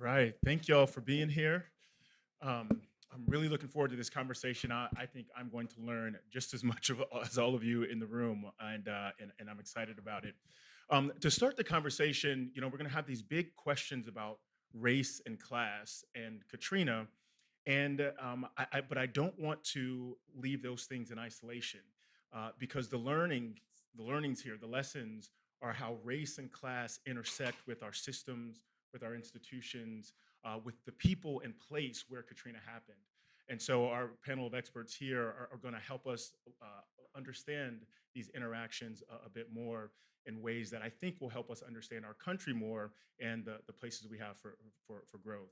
right. Thank y'all for being here. Um, I'm really looking forward to this conversation. I think I'm going to learn just as much as all of you in the room, and I'm excited about it. To start the conversation, we're going to have these big questions about race and class and Katrina, but I don't want to leave those things in isolation because the learnings here, the lessons are how race and class intersect with our systems, with our institutions, with the people and place where Katrina happened. And so our panel of experts here are going to help us understand these interactions a bit more in ways that I think will help us understand our country more and the places we have for growth.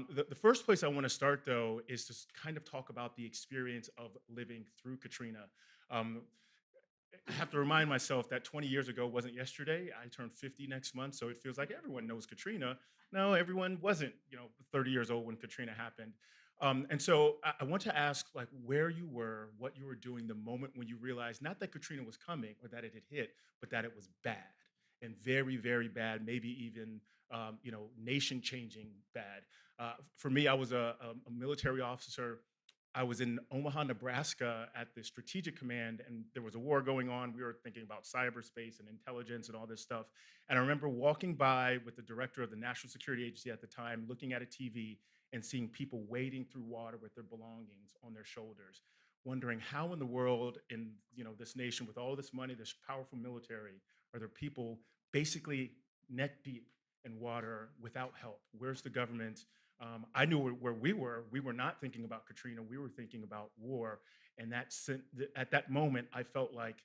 The first place I want to start, though, is to kind of talk about the experience of living through Katrina. Um, I have to remind myself that 20 years ago wasn't yesterday. I turned 50 next month, so it feels like everyone knows Katrina. No, everyone wasn't, 30 years old when Katrina happened. And so I want to ask, like, where you were, what you were doing the moment when you realized not that Katrina was coming or that it had hit, but that it was bad and very, very bad, maybe even, nation-changing bad. For me, I was a military officer. I was in Omaha, Nebraska at the Strategic Command, and there was a war going on. We were thinking about cyberspace and intelligence and all this stuff. And I remember walking by with the director of the National Security Agency at the time, looking at a TV and seeing people wading through water with their belongings on their shoulders, wondering how in the world in this nation with all this money, this powerful military, are there people basically neck deep in water without help? Where's the government? I knew where we were. We were not thinking about Katrina. We were thinking about war. And at that moment, I felt like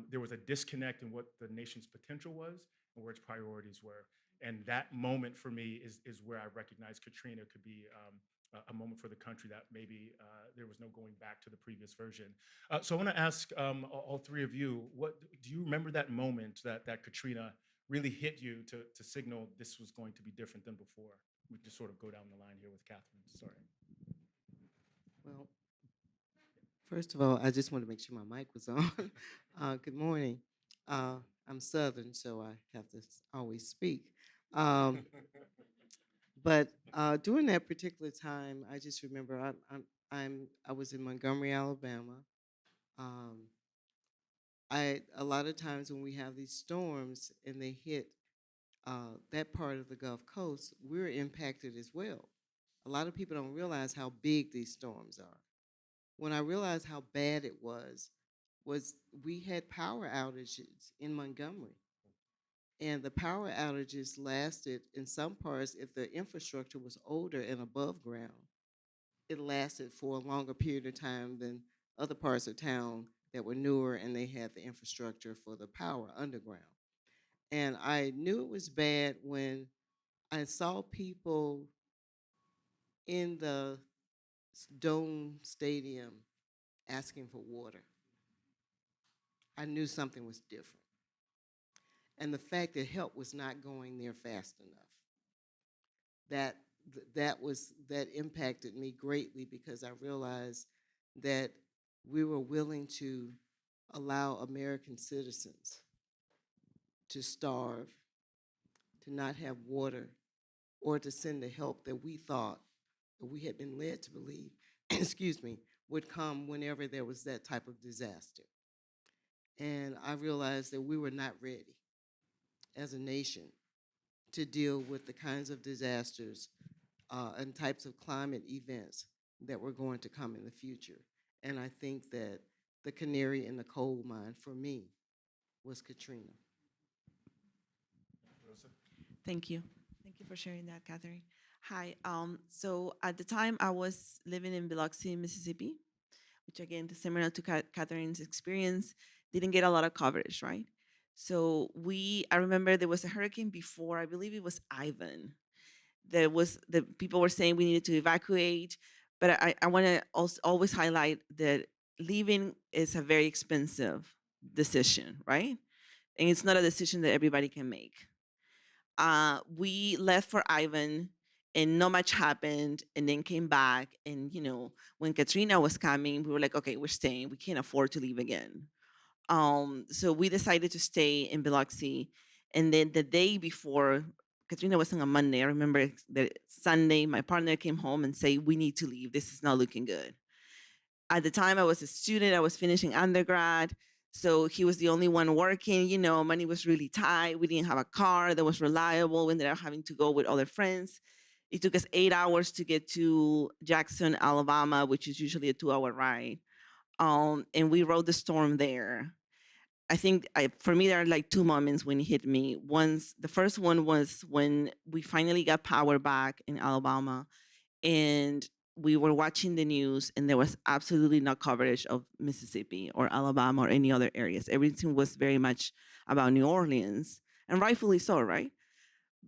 there was a disconnect in what the nation's potential was and where its priorities were. And that moment for me is where I recognized Katrina could be a moment for the country that maybe there was no going back to the previous version. So I want to ask all three of you, what do you remember that moment that Katrina really hit you to signal this was going to be different than before? We just sort of go down the line here with Catherine. Sorry. Well, first of all, I just want to make sure my mic was on. Good morning. Uh, I'm Southern, so I have to always speak. Um, but during that particular time, I just remember I was in Montgomery, Alabama. Um, a lot of times when we have these storms and they hit that part of the Gulf Coast, we're impacted as well. A lot of people don't realize how big these storms are. When I realized how bad it was we had power outages in Montgomery. And the power outages lasted in some parts, if the infrastructure was older and above ground, it lasted for a longer period of time than other parts of town that were newer and they had the infrastructure for the power underground. And I knew it was bad when I saw people in the Dome Stadium asking for water. I knew something was different. And the fact that help was not going there fast enough. That that impacted me greatly because I realized that we were willing to allow American citizens to starve, to not have water, or to send the help that we thought, or we had been led to believe, excuse me, would come whenever there was that type of disaster. And I realized that we were not ready as a nation to deal with the kinds of disasters and types of climate events that were going to come in the future. And I think that the canary in the coal mine for me was Katrina. Rosa? Thank you. Thank you for sharing that, Catherine. Hi. So at the time, I was living in Biloxi, Mississippi, which again, similar to Catherine's experience, didn't get a lot of coverage, right? So I remember there was a hurricane before, I believe it was Ivan. The people were saying we needed to evacuate, but I want to also always highlight that leaving is a very expensive decision, right? And it's not a decision that everybody can make. We left for Ivan and not much happened and then came back. And, when Katrina was coming, we were like, okay, we're staying. We can't afford to leave again. So we decided to stay in Biloxi. And then the day before Katrina was on a Monday. I remember that Sunday, my partner came home and said, "We need to leave. This is not looking good." At the time, I was a student. I was finishing undergrad. So he was the only one working. Money was really tight. We didn't have a car that was reliable. We ended up having to go with other friends. It took us 8 hours to get to Jackson, Alabama, which is usually a 2-hour ride. And we rode the storm there. I think for me, there are like two moments when it hit me. The first one was when we finally got power back in Alabama, and we were watching the news, and there was absolutely no coverage of Mississippi or Alabama or any other areas. Everything was very much about New Orleans, and rightfully so, right?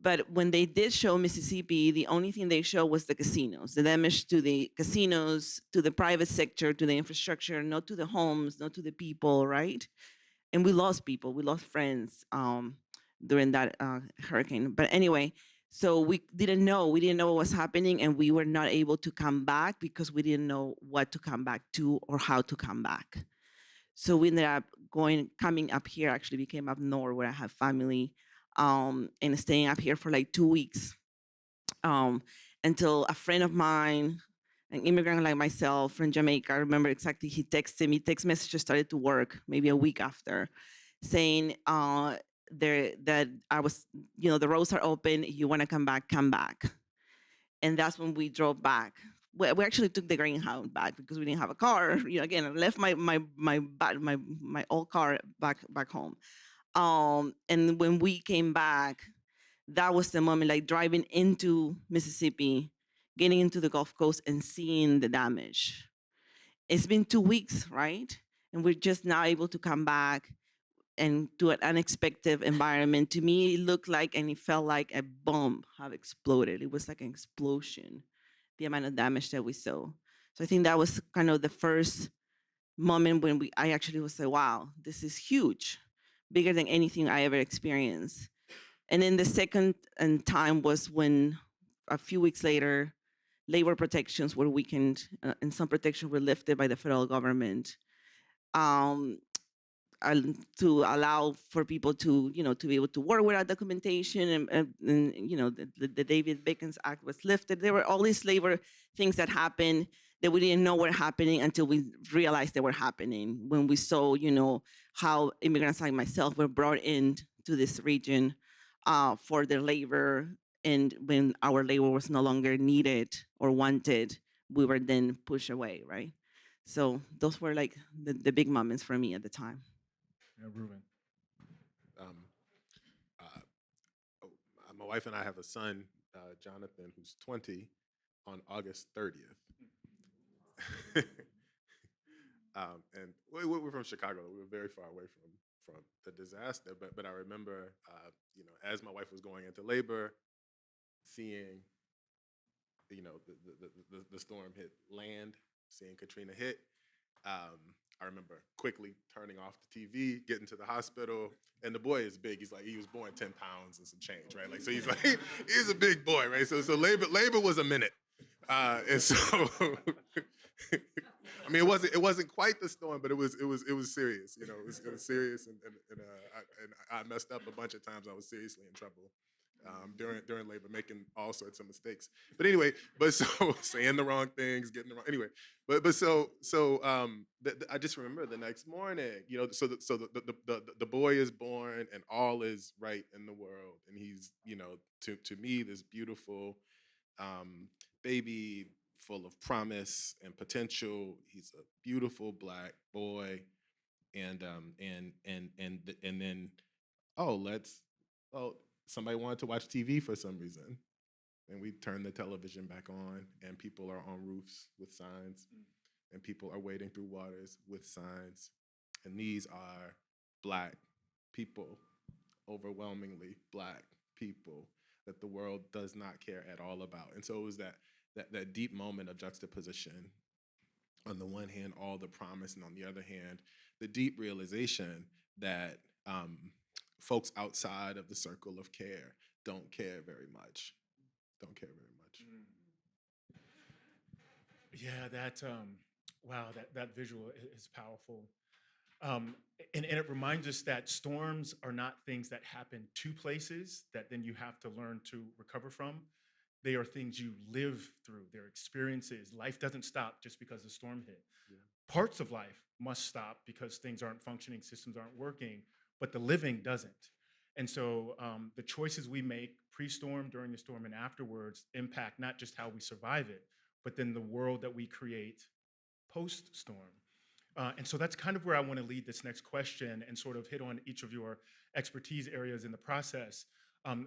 But when they did show Mississippi, the only thing they showed was the casinos, the damage to the casinos, to the private sector, to the infrastructure, not to the homes, not to the people, right? And we lost people, we lost friends during that hurricane. But anyway, so we didn't know what was happening, and we were not able to come back because we didn't know what to come back to or how to come back. So we ended up coming up here, actually became up north where I have family, and staying up here for like 2 weeks, um, until a friend of mine, an immigrant like myself from Jamaica, I remember exactly, he texted me, text messages started to work maybe a week after, saying that I was, the roads are open, you want to come back, come back. And that's when we drove back. We actually took the Greyhound back because we didn't have a car. Again, I left my old car back home. And when we came back, that was the moment, like driving into Mississippi, getting into the Gulf Coast and seeing the damage. It's been 2 weeks, right? And we're just now able to come back and to an unexpected environment. To me, it looked like and it felt like a bomb had exploded. It was like an explosion, the amount of damage that we saw. So I think that was kind of the first moment when I actually was like, wow, this is huge, bigger than anything I ever experienced. And then the second time was when a few weeks later, labor protections were weakened, and some protections were lifted by the federal government. Um, to allow for people to, to be able to work without documentation, and the David Bacon's Act was lifted. There were all these labor things that happened that we didn't know were happening until we realized they were happening. When we saw, how immigrants like myself were brought in to this region for their labor, and when our labor was no longer needed or wanted, we were then pushed away, right? So those were like the big moments for me at the time. Yeah, Reuben. Um, uh, oh, my wife and I have a son, Jonathan, who's 20 on August 30th. And we're from Chicago. We were very far away from the disaster. But I remember, as my wife was going into labor, seeing, the storm hit land, seeing Katrina hit. I remember quickly turning off the TV, getting to the hospital, and the boy is big. He was born 10 pounds and some change, right? Like, so he's a big boy, right? So labor was a minute, and so I mean, it wasn't quite the storm, but it was serious. It was serious, and I messed up a bunch of times. I was seriously in trouble. During labor, making all sorts of mistakes. But anyway, saying the wrong things, getting the wrong. Anyway, I just remember the next morning. The boy is born and all is right in the world, and he's to me this beautiful baby full of promise and potential. He's a beautiful Black boy, and then oh somebody wanted to watch TV for some reason. And we turned the television back on, and people are on roofs with signs, and people are wading through waters with signs. And these are Black people, overwhelmingly Black people that the world does not care at all about. And so it was that deep moment of juxtaposition. On the one hand, all the promise, and on the other hand, the deep realization that folks outside of the circle of care don't care very much. Don't care very much. Yeah, that wow, that visual is powerful. And it reminds us that storms are not things that happen to places that then you have to learn to recover from. They are things you live through, they're experiences. Life doesn't stop just because the storm hit. Yeah. Parts of life must stop because things aren't functioning, systems aren't working, but the living doesn't. And so the choices we make pre-storm, during the storm, and afterwards impact not just how we survive it, but then the world that we create post-storm. And so that's kind of where I want to lead this next question and sort of hit on each of your expertise areas in the process.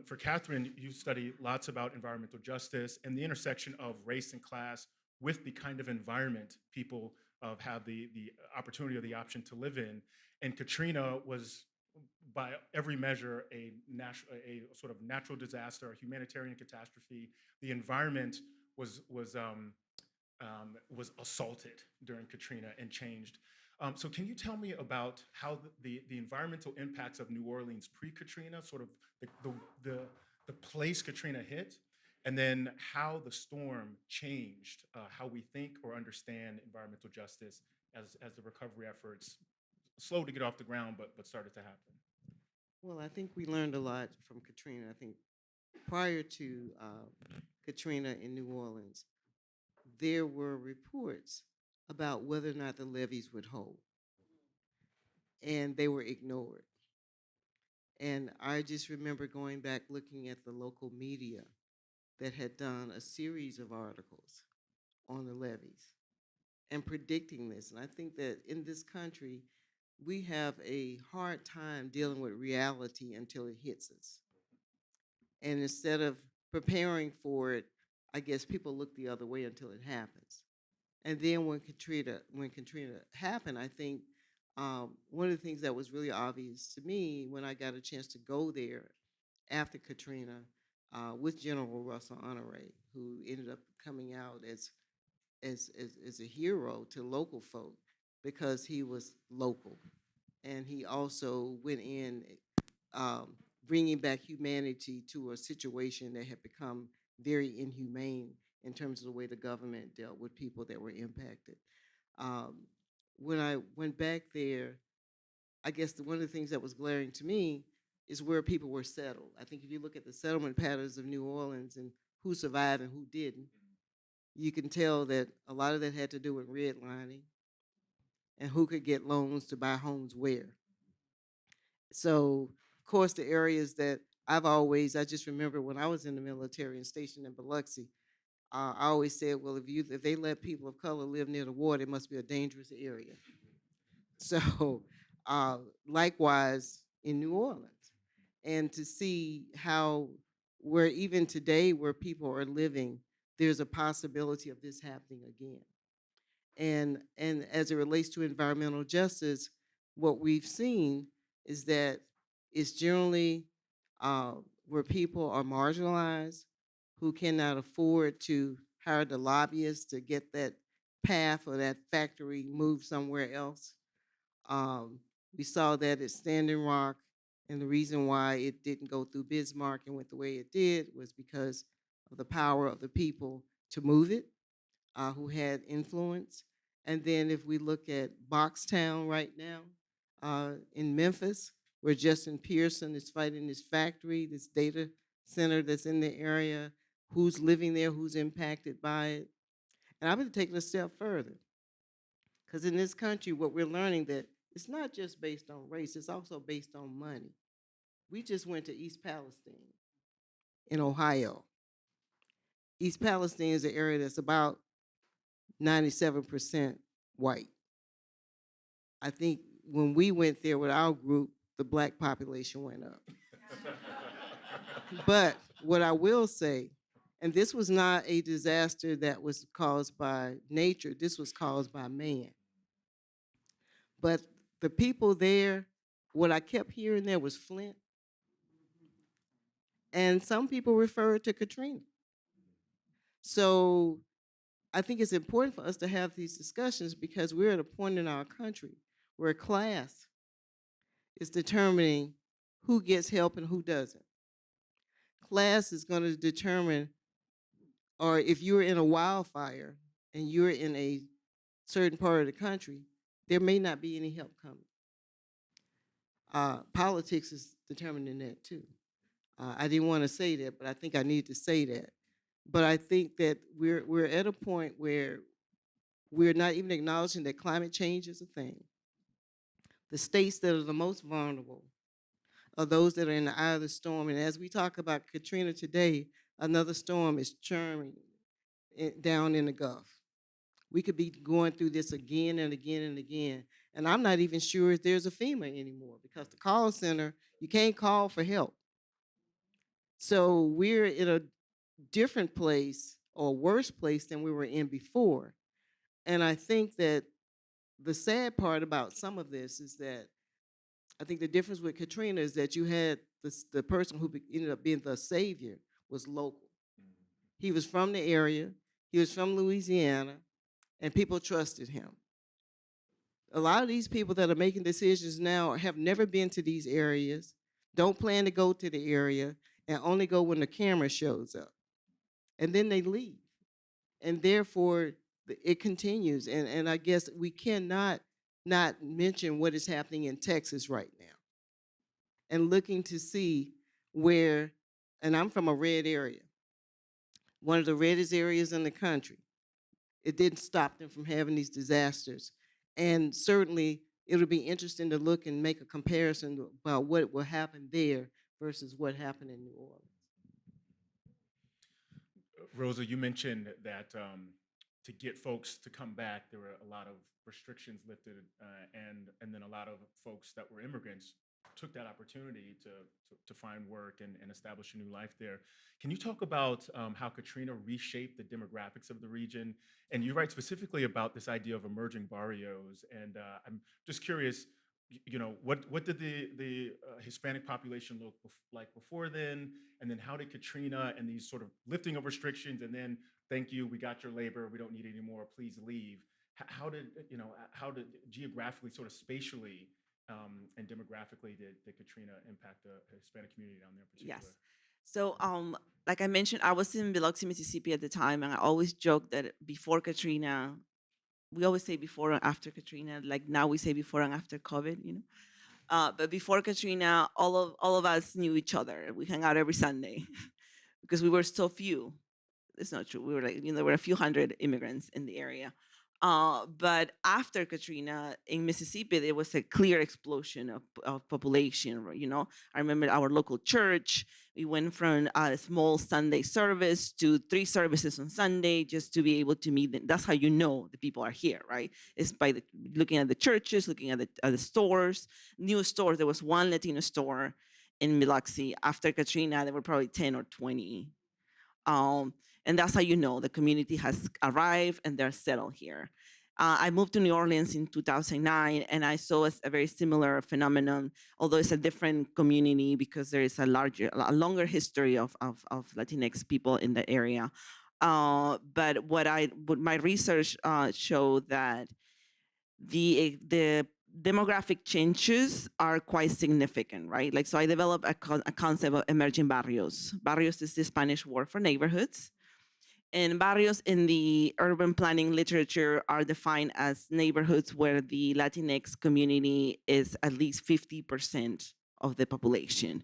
For Catherine, you study lots about environmental justice and the intersection of race and class with the kind of environment people have the opportunity or the option to live in. And Katrina was, by every measure, a sort of natural disaster, a humanitarian catastrophe. The environment was assaulted during Katrina and changed. So can you tell me about how the environmental impacts of New Orleans pre-Katrina, sort of the place Katrina hit, and then how the storm changed how we think or understand environmental justice as the recovery efforts slowed to get off the ground, but started to happen? Well, I think we learned a lot from Katrina. I think prior to Katrina in New Orleans, there were reports about whether or not the levees would hold, and they were ignored. And I just remember going back looking at the local media that had done a series of articles on the levees and predicting this. And I think that in this country, we have a hard time dealing with reality until it hits us. And instead of preparing for it, I guess people look the other way until it happens. And then when Katrina happened, I think one of the things that was really obvious to me when I got a chance to go there after Katrina with General Russell Honore, who ended up coming out as a hero to local folk because he was local, and he also went in um, bringing back humanity to a situation that had become very inhumane in terms of the way the government dealt with people that were impacted. Um, when I went back there, I guess one of the things that was glaring to me is where people were settled. I think if you look at the settlement patterns of New Orleans and who survived and who didn't, you can tell that a lot of that had to do with redlining and who could get loans to buy homes where. So, of course, the areas that I just remember when I was in the military and stationed in Biloxi, I always said, well, if they let people of color live near the water, it must be a dangerous area. So, uh, likewise in New Orleans, and to see how where even today where people are living, there's a possibility of this happening again. And as it relates to environmental justice, what we've seen is that it's generally uh, where people are marginalized, who cannot afford to hire the lobbyists to get that path or that factory moved somewhere else. Um, we saw that at Standing Rock, and the reason why it didn't go through Bismarck and went the way it did was because of the power of the people to move it, who had influence. And then if we look at Boxtown right now in Memphis, where Justin Pearson is fighting this factory, this data center that's in the area, who's living there, who's impacted by it. And I'm going to take it a step further. Because in this country, what we're learning that it's not just based on race, it's also based on money. We just went to East Palestine in Ohio. East Palestine is an area that's about 97% white. I think when we went there with our group, the black population went up. But what I will say, and this was not a disaster that was caused by nature, this was caused by man. But the people there, what I kept hearing there was Flint. And some people referred to Katrina. So I think it's important for us to have these discussions because we're at a point in our country where class is determining who gets help and who doesn't. Class is going to determine, or if you're in a wildfire and you're in a certain part of the country, there may not be any help coming. Politics is determining that too. I didn't want to say that, but I think I need to say that. But I think that we're at a point where we're not even acknowledging that climate change is a thing. The states that are the most vulnerable are those that are in the eye of the storm. And as we talk about Katrina today, another storm is churning down in the Gulf. We could be going through this again and again and again. And I'm not even sure if there's a FEMA anymore, because the call center, you can't call for help. So we're in a different place or worse place than we were in before. And I think that the sad part about some of this is that I think the difference with Katrina is that you had the person who ended up being the savior was local. He was from the area, he was from Louisiana, and people trusted him. A lot of these people that are making decisions now have never been to these areas, don't plan to go to the area, and only go when the camera shows up. And then they leave. And therefore, it continues. And I guess we cannot not mention what is happening in Texas right now. And looking to see where, and I'm from a red area, one of the reddest areas in the country. It didn't stop them from having these disasters. And certainly, it'll be interesting to look and make a comparison about what will happen there versus what happened in New Orleans. Rosa, you mentioned that to get folks to come back, there were a lot of restrictions lifted, and then a lot of folks that were immigrants took that opportunity to find work and establish a new life there. Can you talk about how Katrina reshaped the demographics of the region? And you write specifically about this idea of emerging barrios. And I'm just curious, what did the Hispanic population look like before then? And then how did Katrina and these sort of lifting of restrictions, and then thank you, we got your labor, we don't need any more, please leave. How did geographically, sort of spatially, and demographically did Katrina impact the Hispanic community down there in particular? Yes. So, like I mentioned, I was in Biloxi, Mississippi at the time, and I always joke that before Katrina, we always say before and after Katrina, like now we say before and after COVID, but before Katrina, all of us knew each other. We hung out every Sunday because we were so few. It's not true. We were like, there were a few hundred immigrants in the area. But after Katrina in Mississippi, there was a clear explosion of population. I remember our local church. We went from a small Sunday service to 3 services on Sunday just to be able to meet them. That's how you know the people are here, right? It's by looking at the churches, looking at the stores, new stores. There was one Latino store in Biloxi. After Katrina, there were probably 10 or 20. And that's how you know the community has arrived and they're settled here. I moved to New Orleans in 2009, and I saw a very similar phenomenon, although it's a different community because there is a longer history of Latinx people in the area. But what my research showed that the demographic changes are quite significant, right? Like, so I developed a concept of emerging barrios. Barrios is the Spanish word for neighborhoods. And barrios in the urban planning literature are defined as neighborhoods where the Latinx community is at least 50% of the population.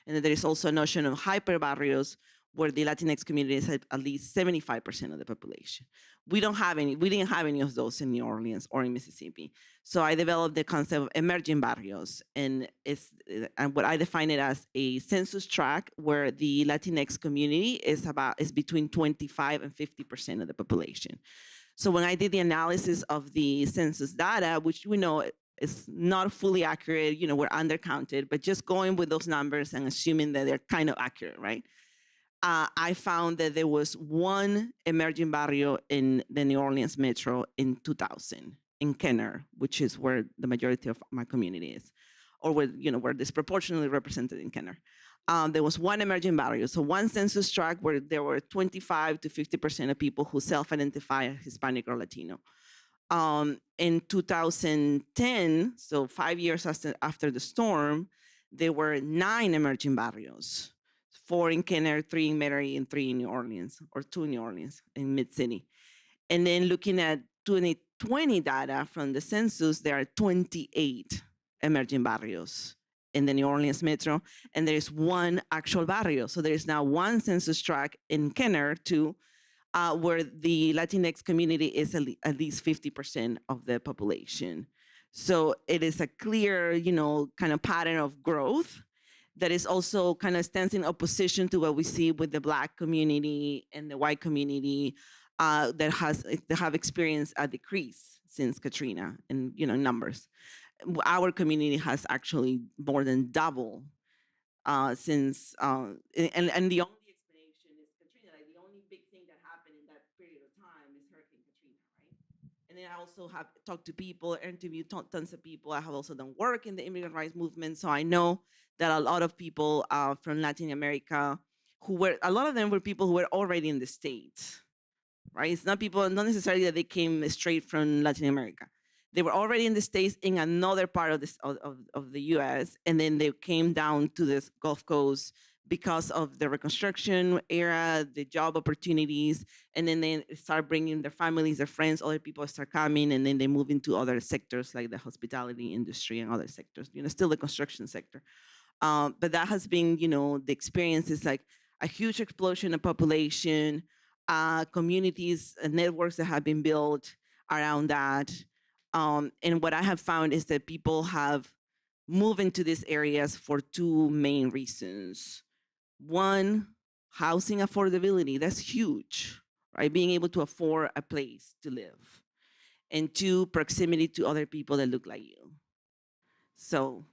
And then there is also a notion of hyper barrios where the Latinx community is at least 75% of the population. We didn't have any of those in New Orleans or in Mississippi. So I developed the concept of emerging barrios, and what I define it as a census tract where the Latinx community is between 25 and 50% of the population. So when I did the analysis of the census data, which we know is not fully accurate, we're undercounted, but just going with those numbers and assuming that they're kind of accurate, right? I found that there was one emerging barrio in the New Orleans metro in 2000, in Kenner, which is where the majority of my community is, or where we're disproportionately represented in Kenner. There was one emerging barrio, so one census tract where there were 25 to 50% of people who self-identify as Hispanic or Latino. In 2010, so 5 years after the storm, there were 9 emerging barrios. 4 in Kenner, 3 in Metairie, and 3 in New Orleans, or 2 in New Orleans, in Mid-City. And then looking at 2020 data from the census, there are 28 emerging barrios in the New Orleans metro, and there is one actual barrio. So there is now one census tract in Kenner too, where the Latinx community is at least 50% of the population. So it is a clear, kind of pattern of growth that is also kind of stands in opposition to what we see with the Black community and the white community that have experienced a decrease since Katrina in numbers. Our community has actually more than double since and the only explanation is Katrina. Like the only big thing that happened in that period of time is Hurricane Katrina, right? And then I also have talked to people, interviewed tons of people. I have also done work in the immigrant rights movement, so I know that a lot of people from Latin America a lot of them were people who were already in the States, right? It's not necessarily that they came straight from Latin America. They were already in the States in another part of the US, and then they came down to the Gulf Coast because of the Reconstruction era, the job opportunities, and then they start bringing their families, their friends, other people start coming, and then they move into other sectors like the hospitality industry and other sectors, still the construction sector. But that has been, the experience is like a huge explosion of population, communities and networks that have been built around that. And what I have found is that people have moved into these areas for two main reasons. One, housing affordability, that's huge, right? Being able to afford a place to live. And two, proximity to other people that look like you. So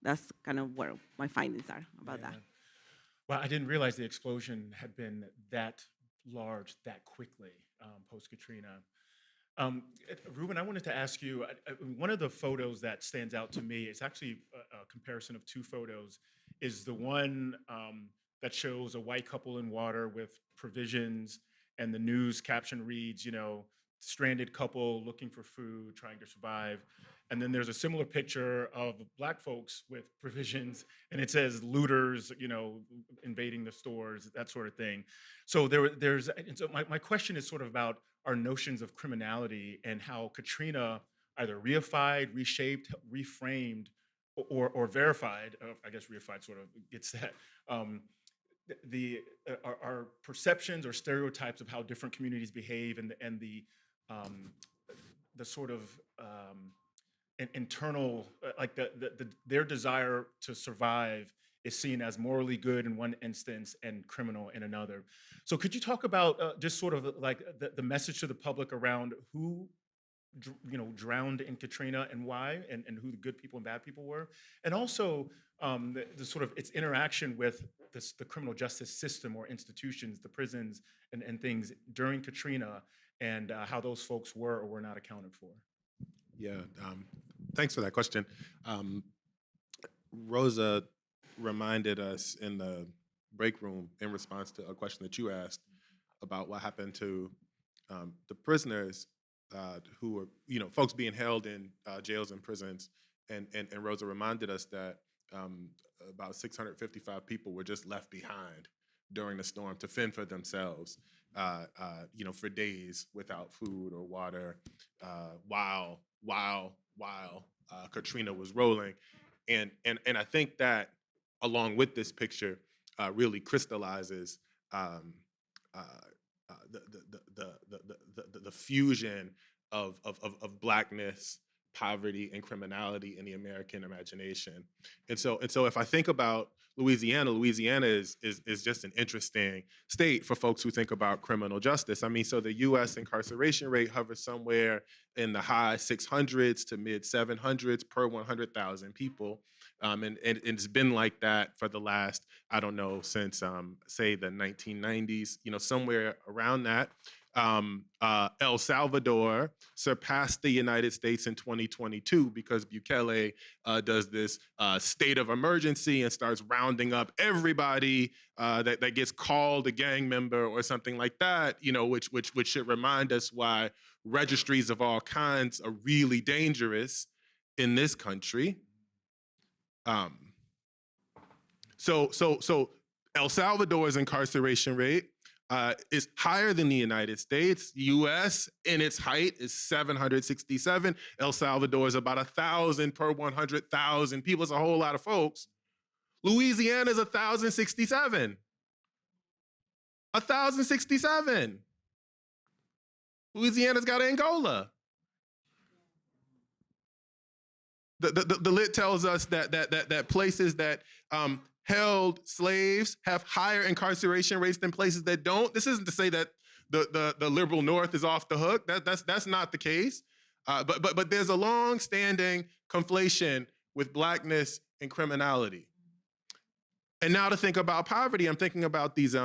that's kind of where my findings are about that. Well, I didn't realize the explosion had been that large that quickly post-Katrina. Reuben, I wanted to ask you, one of the photos that stands out to me, it's actually a comparison of two photos, is the one that shows a white couple in water with provisions, and the news caption reads, stranded couple looking for food, trying to survive. And then there's a similar picture of Black folks with provisions, and it says looters, invading the stores, that sort of thing. So my question is sort of about our notions of criminality and how Katrina either reified, reshaped, reframed, or verified. I guess reified sort of gets that. Our perceptions or stereotypes of how different communities behave, and the sort of internal, like their desire to survive is seen as morally good in one instance and criminal in another. So could you talk about just sort of like the message to the public around who drowned in Katrina and why, and who the good people and bad people were, and also the sort of its interaction with the criminal justice system or institutions, the prisons and things during Katrina, and how those folks were or were not accounted for? Yeah, thanks for that question. Rosa reminded us in the break room in response to a question that you asked about what happened to the prisoners who were, folks being held in jails and prisons. And Rosa reminded us that about 655 people were just left behind during the storm to fend for themselves, for days without food or water, while Katrina was rolling. And I think that along with this picture really crystallizes the fusion of Blackness, poverty, and criminality in the American imagination. And so if I think about Louisiana is just an interesting state for folks who think about criminal justice. I mean, so the U.S. incarceration rate hovers somewhere in the high 600s to mid 700s per 100,000 people. And it's been like that for the last, I don't know, since say the 1990s, somewhere around that. El Salvador surpassed the United States in 2022 because Bukele does this state of emergency and starts rounding up everybody that gets called a gang member or something like that, which should remind us why registries of all kinds are really dangerous in this country. So El Salvador's incarceration rate is higher than the United States. U.S. in its height is 767. El Salvador is about 1,000 per 100,000 people. It's a whole lot of folks. Louisiana is 1,067. 1,067. Louisiana's got Angola. The lit tells us that places that held slaves have higher incarceration rates than places that don't. This isn't to say that the liberal North is off the hook. That's not the case. But there's a long-standing conflation with Blackness and criminality. And now to think about poverty, I'm thinking about these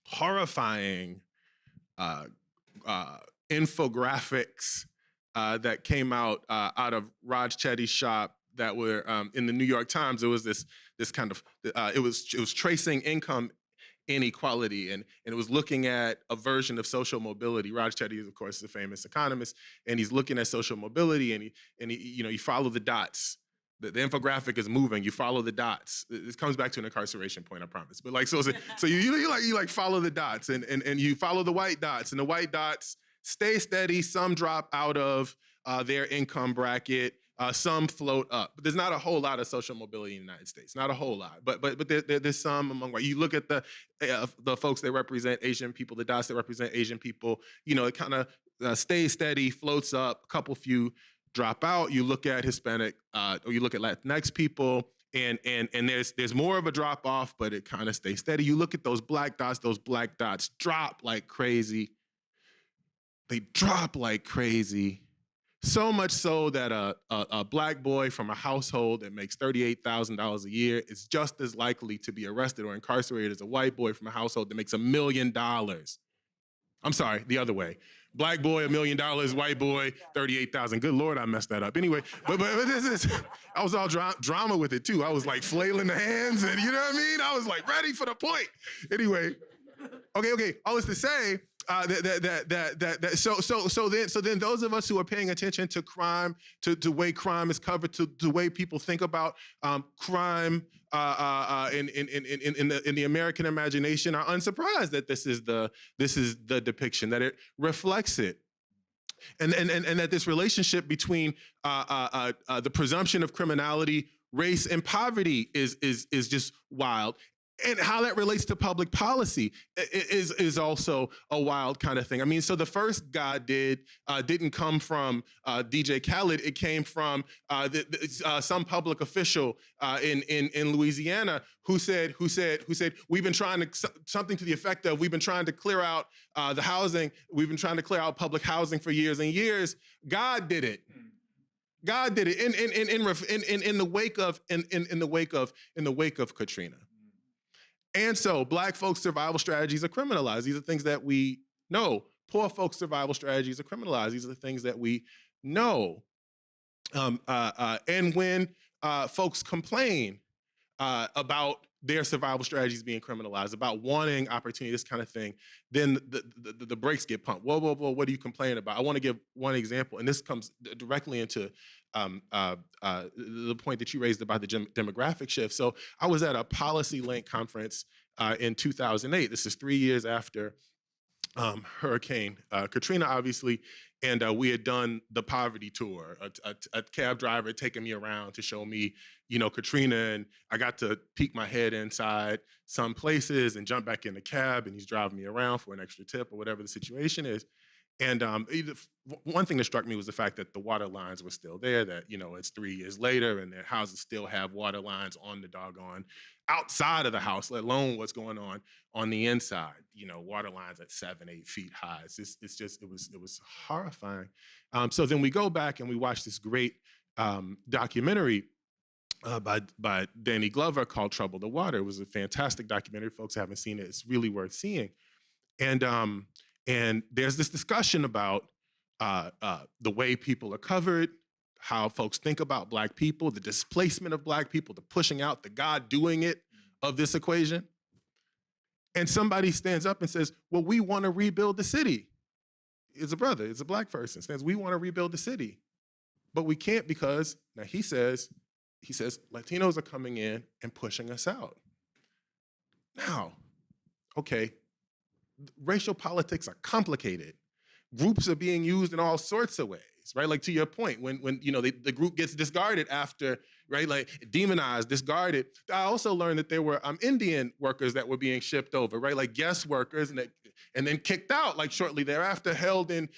horrifying infographics that came out of Raj Chetty's shop that were in the New York Times. It was this kind of it was tracing income inequality, and it was looking at a version of social mobility. Raj Chetty is, of course, a famous economist, and he's looking at social mobility, and he you follow the dots. The infographic is moving. You follow the dots. This comes back to an incarceration point, I promise. But so you follow the dots, and you follow the white dots, and the white dots stay steady. Some drop out of their income bracket. Some float up. But there's not a whole lot of social mobility in the United States. Not a whole lot. But there's some among white. You look at the folks that represent Asian people, the dots that represent Asian people. It kind of stays steady, floats up. A couple few drop out. You look at Hispanic or you look at Latinx people, and there's more of a drop off, but it kind of stays steady. You look at those black dots drop like crazy. They drop like crazy. So much so that a black boy from a household that makes $38,000 a year is just as likely to be arrested or incarcerated as a white boy from a household that makes $1 million. I'm sorry, the other way. Black boy, $1 million, white boy, 38,000. Good Lord, I messed that up. Anyway, but I was all drama with it too. I was like flailing the hands and you know what I mean? I was like ready for the point. Anyway, okay. All this to say, so then those of us who are paying attention to crime, to the way crime is covered, to the way people think about crime in the American imagination are unsurprised that this is the depiction, that it reflects it. And that this relationship between the presumption of criminality, race, and poverty is just wild. And how that relates to public policy is also a wild kind of thing. I mean, so the first God didn't come from DJ Khaled. It came from some public official in Louisiana who said we've been trying to, something to the effect of, we've been trying to clear out the housing. We've been trying to clear out public housing for years and years. God did it. God did it in the wake of Katrina. And so Black folks' survival strategies are criminalized. These are things that we know. Poor folks' survival strategies are criminalized. These are the things that we know. And when folks complain about their survival strategies being criminalized, about wanting opportunity, this kind of thing, then the brakes get pumped. Whoa, what are you complaining about? I want to give one example, and this comes directly into the point that you raised about the demographic shift. So I was at a Policy Link conference in 2008. This is 3 years after Hurricane Katrina, obviously, and we had done the poverty tour. A cab driver had taken me around to show me, Katrina, and I got to peek my head inside some places and jump back in the cab, and he's driving me around for an extra tip or whatever the situation is. And one thing that struck me was the fact that the water lines were still there, that, it's 3 years later and their houses still have water lines on the doggone outside of the house, let alone what's going on the inside, water lines at 7-8 feet high. It was horrifying. So then we go back and we watch this great documentary by Danny Glover called Trouble the Water. It was a fantastic documentary. Folks haven't seen it. It's really worth seeing. And there's this discussion about the way people are covered, how folks think about Black people, the displacement of Black people, the pushing out, the God doing it of this equation. And somebody stands up and says, well, we want to rebuild the city. It's a brother, it's a Black person, says, we want to rebuild the city. But we can't because, now he says, Latinos are coming in and pushing us out. Now, okay, racial politics are complicated. Groups are being used in all sorts of ways, right? Like to your point, when you know the group gets discarded after, right? Like demonized, discarded. I also learned that there were Indian workers that were being shipped over, right? Like guest workers, and then kicked out like shortly thereafter, held in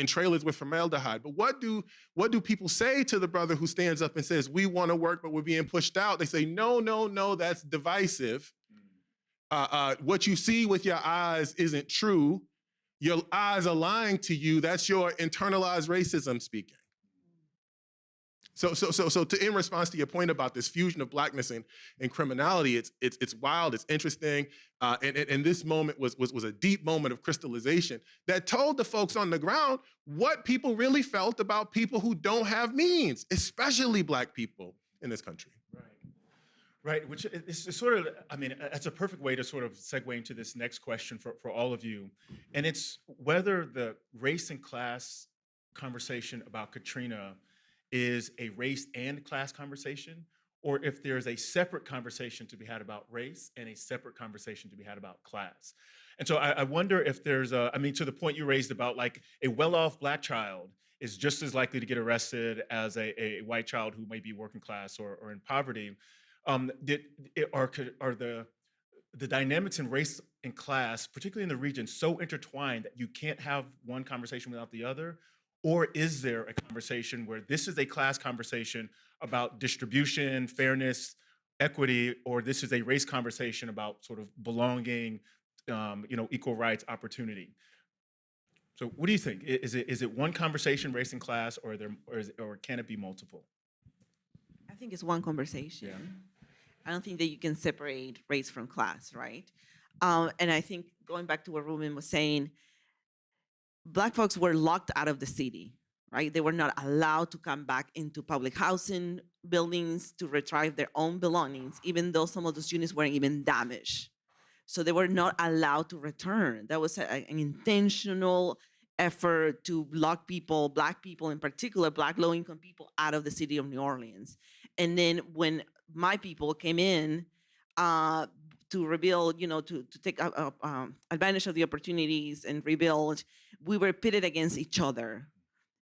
trailers with formaldehyde. But what do people say to the brother who stands up and says, "We want to work, but we're being pushed out"? They say, "No, no, no, that's divisive. What you see with your eyes isn't true. Your eyes are lying to you. That's your internalized racism speaking." So in response to your point about this fusion of blackness and criminality, it's wild, it's interesting, and this moment was a deep moment of crystallization that told the folks on the ground what people really felt about people who don't have means, especially Black people in this country. Right, which is sort of, I mean, that's a perfect way to sort of segue into this next question for all of you. And it's whether the race and class conversation about Katrina is a race and class conversation, or if there's a separate conversation to be had about race and a separate conversation to be had about class. And so I wonder if there's I mean, to the point you raised about like a well-off Black child is just as likely to get arrested as a white child who may be working class or in poverty. Are the dynamics in race and class, particularly in the region, so intertwined that you can't have one conversation without the other? Or is there a conversation where this is a class conversation about distribution, fairness, equity, or this is a race conversation about sort of belonging, equal rights, opportunity? So what do you think? Is it one conversation, race and class, or can it be multiple? I think it's one conversation. Yeah. I don't think that you can separate race from class, right? And I think going back to what Reuben was saying, Black folks were locked out of the city, right? They were not allowed to come back into public housing buildings to retrieve their own belongings, even though some of those units weren't even damaged. So they were not allowed to return. That was an intentional effort to lock people, Black people in particular, Black low-income people, out of the city of New Orleans. And then when my people came in to rebuild, to take advantage of the opportunities and rebuild, we were pitted against each other.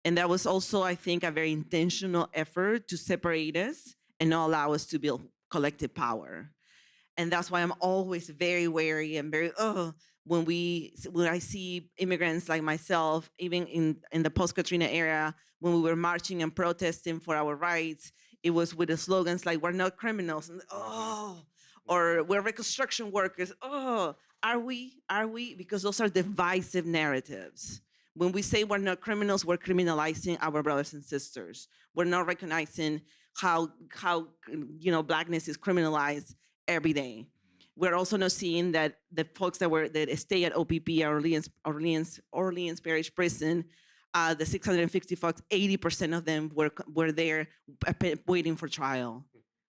And that was also, I think, a very intentional effort to separate us and not allow us to build collective power. And that's why I'm always very wary and very, when I see immigrants like myself, even in the post-Katrina era, when we were marching and protesting for our rights, it was with the slogans like, "We're not criminals," and or "We're reconstruction workers." Are we? Because those are divisive narratives. When we say we're not criminals, we're criminalizing our brothers and sisters. We're not recognizing how Blackness is criminalized every day. We're also not seeing that the folks that stay at OPP, Orleans Parish Prison, the 650 folks, 80% of them were there waiting for trial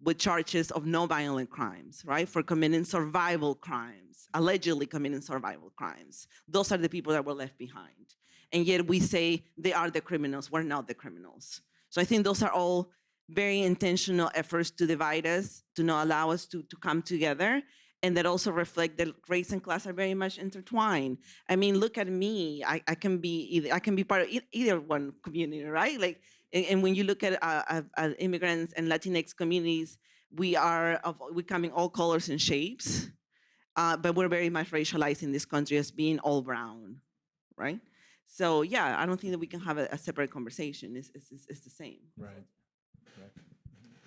with charges of no violent crimes, right? For committing survival crimes, allegedly committing survival crimes. Those are the people that were left behind. And yet we say they are the criminals. We're not the criminals. So I think those are all very intentional efforts to divide us, to not allow us to come together, and that also reflect that race and class are very much intertwined. I mean, look at me. I can be part of either one community, right? Like, and when you look at immigrants and Latinx communities, we coming all colors and shapes, but we're very much racialized in this country as being all brown, right? So yeah, I don't think that we can have a separate conversation. It's the same. Right.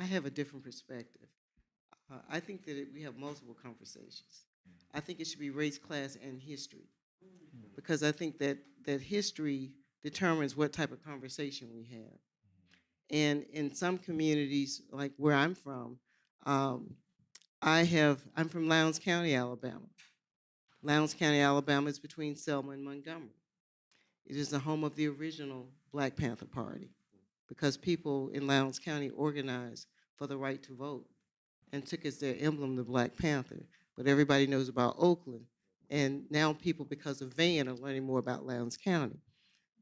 I have a different perspective. I think that we have multiple conversations. I think it should be race, class, and history, because I think that history determines what type of conversation we have. And in some communities, like where I'm from, I'm from Lowndes County, Alabama. Lowndes County, Alabama is between Selma and Montgomery. It is the home of the original Black Panther Party, because people in Lowndes County organized for the right to vote and took as their emblem the Black Panther. But everybody knows about Oakland, and now people, because of Van, are learning more about Lowndes County.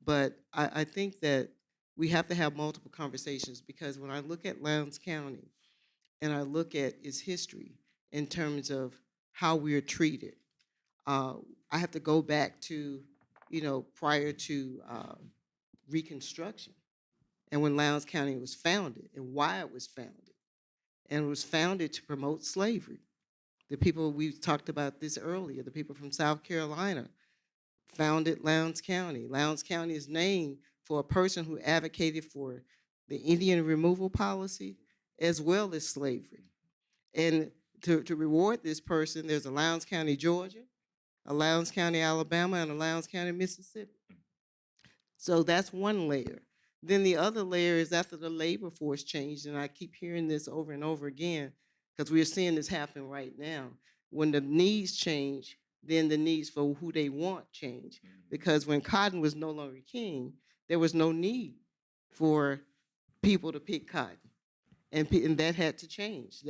But I think that we have to have multiple conversations, because when I look at Lowndes County and I look at its history in terms of how we are treated, uh, I have to go back to, prior to Reconstruction and when Lowndes County was founded and why it was founded. And it was founded to promote slavery. The people, we talked about this earlier, the people from South Carolina founded Lowndes County. Lowndes County is named for a person who advocated for the Indian removal policy as well as slavery. And to reward this person, there's a Lowndes County, Georgia, a Lowndes County, Alabama, and a Lowndes County, Mississippi. So that's one layer. Then the other layer is after the labor force changed, and I keep hearing this over and over again because we're seeing this happen right now. When the needs change, then the needs for who they want change. Because when cotton was no longer king, there was no need for people to pick cotton, and that had to change.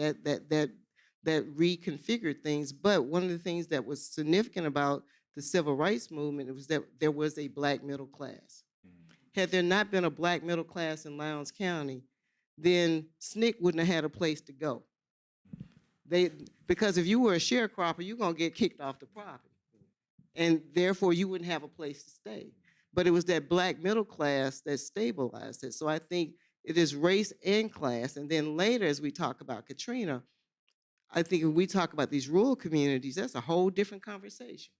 That reconfigured things. But one of the things that was significant about the civil rights movement was that there was a black middle class. Had there not been a black middle class in Lowndes County, then SNCC wouldn't have had a place to go. Because if you were a sharecropper, you're gonna get kicked off the property, and therefore you wouldn't have a place to stay. But it was that black middle class that stabilized it. So I think it is race and class. And then later, as we talk about Katrina, I think when we talk about these rural communities, that's a whole different conversation.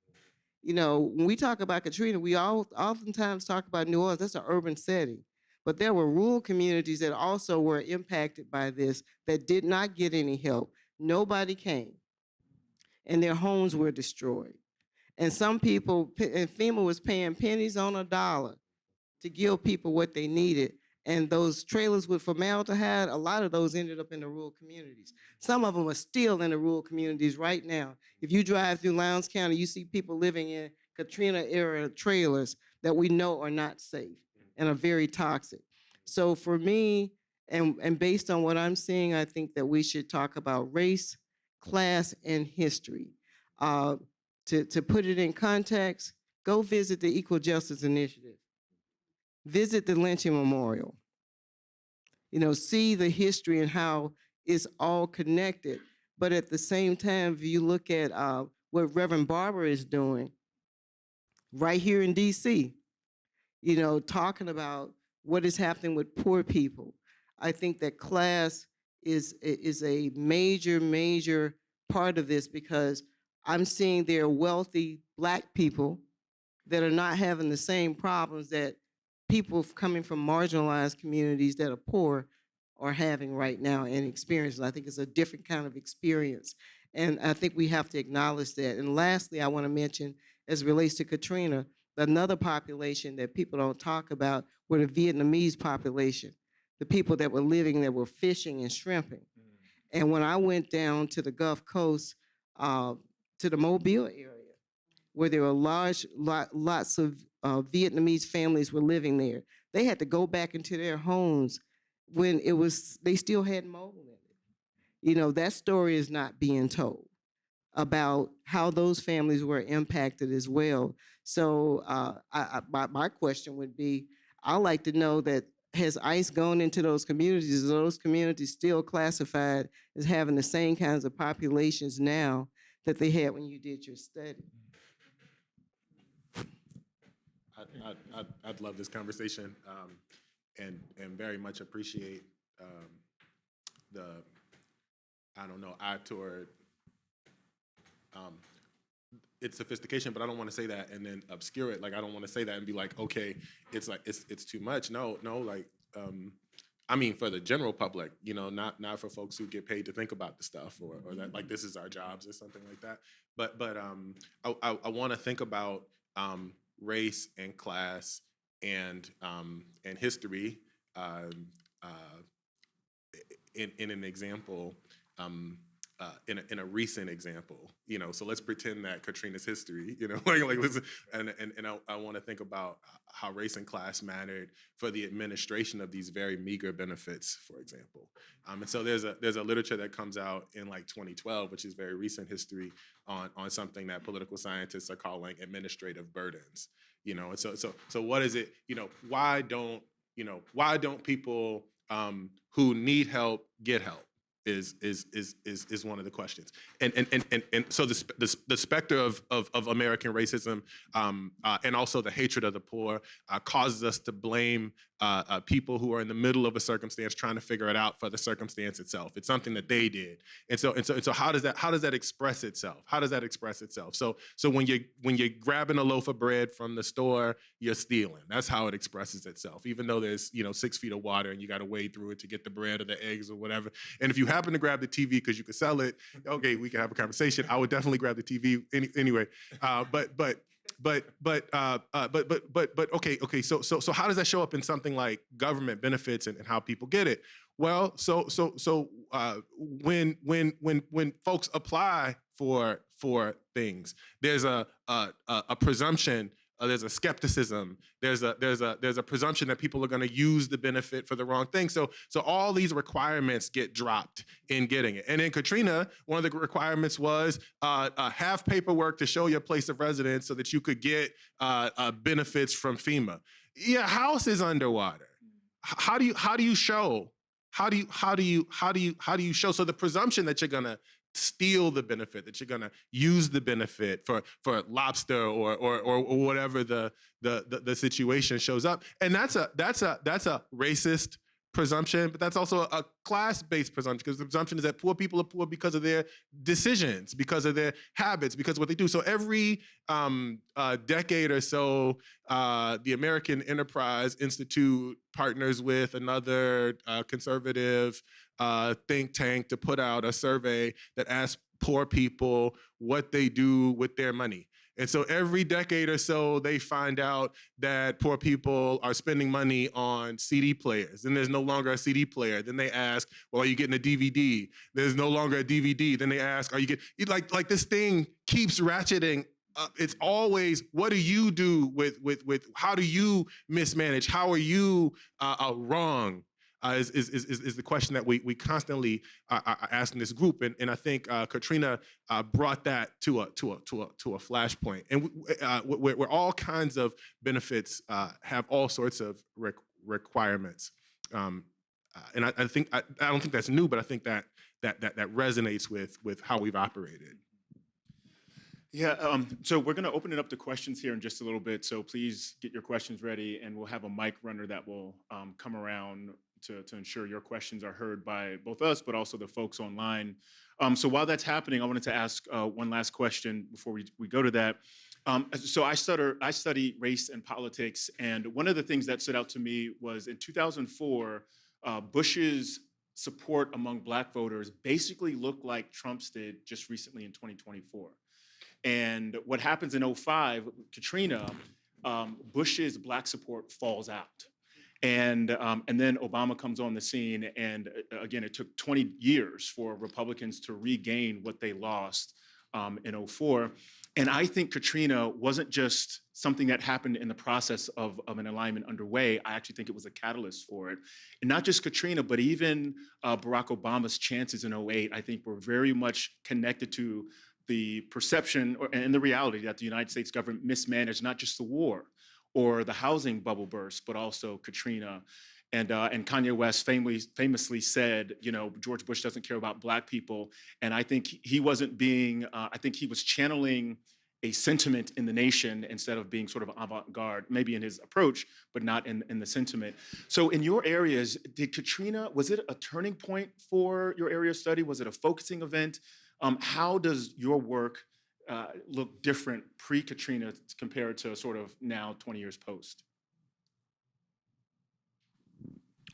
When we talk about Katrina, we oftentimes talk about New Orleans, that's an urban setting. But there were rural communities that also were impacted by this that did not get any help. Nobody came. And their homes were destroyed. And some people, and FEMA was paying pennies on a dollar to give people what they needed. And those trailers with formaldehyde, a lot of those ended up in the rural communities. Some of them are still in the rural communities right now. If you drive through Lowndes County, you see people living in Katrina-era trailers that we know are not safe and are very toxic. So for me, and based on what I'm seeing, I think that we should talk about race, class, and history. To put it in context, go visit the Equal Justice Initiative. Visit the Lynching Memorial. See the history and how it's all connected. But at the same time, if you look at what Reverend Barber is doing right here in DC, talking about what is happening with poor people, I think that class is a major, major part of this because I'm seeing there are wealthy Black people that are not having the same problems that people coming from marginalized communities that are poor are having right now and experiencing. I think it's a different kind of experience. And I think we have to acknowledge that. And lastly, I want to mention, as it relates to Katrina, another population that people don't talk about were the Vietnamese population, the people that were living, that were fishing and shrimping. And when I went down to the Gulf Coast, to the Mobile area, where there were lots of Vietnamese families were living there, they had to go back into their homes when they still had mold in it. That story is not being told about how those families were impacted as well. So my question would be, I'd like to know that, has ICE gone into those communities? Are those communities still classified as having the same kinds of populations now that they had when you did your study? I'd love this conversation, and very much appreciate the, I don't know, eye toward its sophistication, but I don't want to say that and then obscure it. Like, I don't want to say that and be like, okay, it's like it's too much. No, like, I mean, for the general public, not for folks who get paid to think about the stuff or that, like, this is our jobs or something like that. But I want to think about race and class and history in an example, in a recent example. So let's pretend that Katrina's history, like listen, and I want to think about how race and class mattered for the administration of these very meager benefits, for example. And so there's a literature that comes out in like 2012, which is very recent history, on something that political scientists are calling administrative burdens. And so what is it? Why don't people who need help get help? is one of the questions. And so the specter of American racism and also the hatred of the poor causes us to blame people who are in the middle of a circumstance trying to figure it out for the circumstance itself. It's something that they did. And so how does that express itself? How does that express itself? So when you're grabbing a loaf of bread from the store, you're stealing. That's how it expresses itself. Even though there's 6 feet of water and you got to wade through it to get the bread or the eggs or whatever. And if you happen to grab the TV because you could sell it, okay, we can have a conversation. I would definitely grab the TV anyway. Okay. So how does that show up in something like government benefits and how people get it? Well, when folks apply for things, there's a presumption. There's a skepticism. There's a presumption that people are going to use the benefit for the wrong thing. So all these requirements get dropped in getting it. And in Katrina, one of the requirements was have paperwork to show your place of residence so that you could get benefits from FEMA. Your house is underwater. How do you show? How do you show? So the presumption that you're going to steal the benefit, that you're going to use the benefit for lobster or whatever the situation shows up, and that's a racist presumption, but that's also a class-based presumption, because the presumption is that poor people are poor because of their decisions, because of their habits, because of what they do. So every decade or so, the American Enterprise Institute partners with another conservative think tank to put out a survey that asks poor people what they do with their money. And so every decade or so, they find out that poor people are spending money on CD players. Then there's no longer a CD player. Then they ask, well, are you getting a DVD? There's no longer a DVD. Then they ask, are you getting, like this thing keeps ratcheting. It's always, what do you do with how do you mismanage? How are you wrong? Is the question that we constantly are asking this group, and I think Katrina brought that to a flashpoint, and where all kinds of benefits have all sorts of requirements, and I don't think that's new, but I think that resonates with how we've operated. Yeah, so we're going to open it up to questions here in just a little bit. So please get your questions ready, and we'll have a mic runner that will come around to ensure your questions are heard by both us, but also the folks online. So while that's happening, I wanted to ask one last question before we go to that. So I study race and politics, and one of the things that stood out to me was in 2004, Bush's support among Black voters basically looked like Trump's did just recently in 2024. And what happens in 2005, Katrina, Bush's Black support falls out. And then Obama comes on the scene, and again, it took 20 years for Republicans to regain what they lost in 2004. And I think Katrina wasn't just something that happened in the process of an alignment underway. I actually think it was a catalyst for it. And not just Katrina, but even Barack Obama's chances in 2008, I think were very much connected to the perception and the reality that the United States government mismanaged not just the war or the housing bubble burst, but also Katrina. And Kanye West famously said, George Bush doesn't care about Black people. And I think he wasn't being, I think he was channeling a sentiment in the nation instead of being sort of avant-garde, maybe in his approach, but not in the sentiment. So in your areas, did Katrina, was it a turning point for your area of study? Was it a focusing event? How does your work look different pre-Katrina compared to sort of now 20 years post?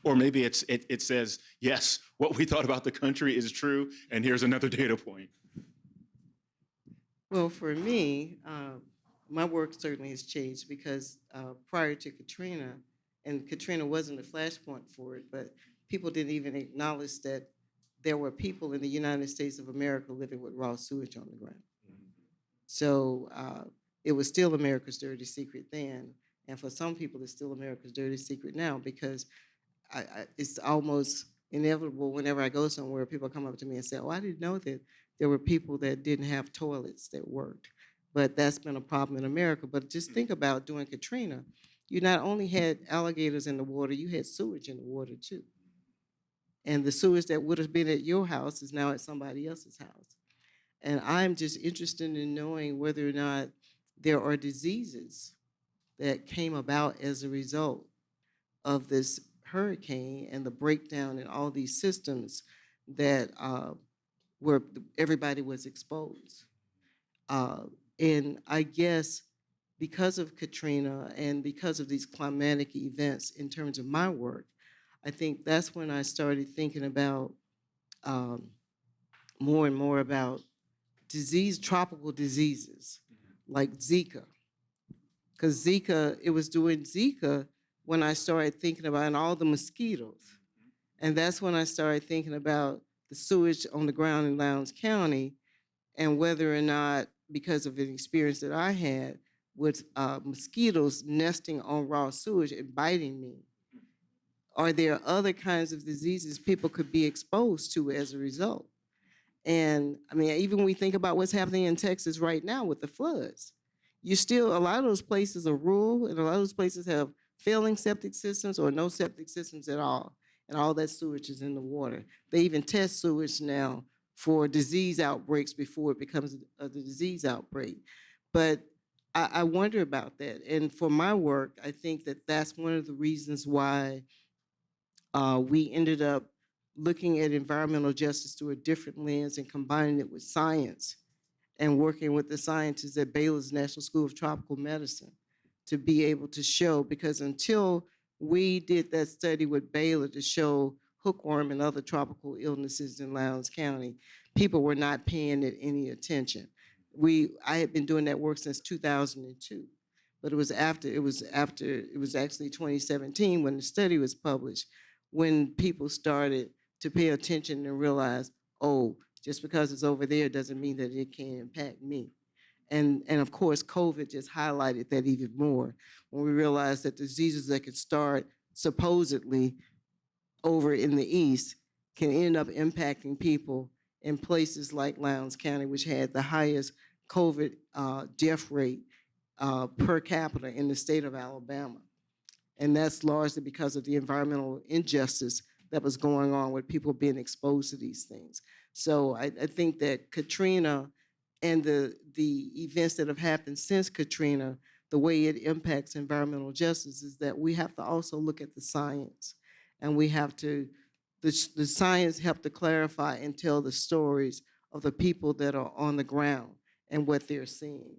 Or maybe it says, yes, what we thought about the country is true, and here's another data point. Well, for me, my work certainly has changed because prior to Katrina, and Katrina wasn't a flashpoint for it, but people didn't even acknowledge that there were people in the United States of America living with raw sewage on the ground. So it was still America's dirty secret then. And for some people, it's still America's dirty secret now, because it's almost inevitable whenever I go somewhere, people come up to me and say, oh, I didn't know that there were people that didn't have toilets that worked. But that's been a problem in America. But just think about during Katrina, you not only had alligators in the water, you had sewage in the water too. And the sewage that would have been at your house is now at somebody else's house. And I'm just interested in knowing whether or not there are diseases that came about as a result of this hurricane and the breakdown in all these systems that where everybody was exposed. Uh, and I guess because of Katrina and because of these climatic events in terms of my work, I think that's when I started thinking about um, more and more about tropical diseases like Zika. Because Zika, it was doing Zika when I started thinking about and all the mosquitoes. And that's when I started thinking about the sewage on the ground in Lowndes County and whether or not, because of an experience that I had with mosquitoes nesting on raw sewage and biting me, are there other kinds of diseases people could be exposed to as a result? And I mean, even when we think about what's happening in Texas right now with the floods, a lot of those places are rural and a lot of those places have failing septic systems or no septic systems at all. And all that sewage is in the water. They even test sewage now for disease outbreaks before it becomes a disease outbreak. But I wonder about that. And for my work, I think that that's one of the reasons why we ended up looking at environmental justice through a different lens and combining it with science and working with the scientists at Baylor's National School of Tropical Medicine to be able to show, because until we did that study with Baylor to show hookworm and other tropical illnesses in Lowndes County, people were not paying it any attention. I had been doing that work since 2002, but it was actually 2017 when the study was published, when people started to pay attention and realize, oh, just because it's over there doesn't mean that it can impact me. And of course, COVID just highlighted that even more when we realized that diseases that could start supposedly over in the East can end up impacting people in places like Lowndes County, which had the highest COVID death rate per capita in the state of Alabama. And that's largely because of the environmental injustice that was going on with people being exposed to these things. So I think that Katrina and the events that have happened since Katrina, the way it impacts environmental justice is that we have to also look at the science. And we have to, the science help to clarify and tell the stories of the people that are on the ground and what they're seeing.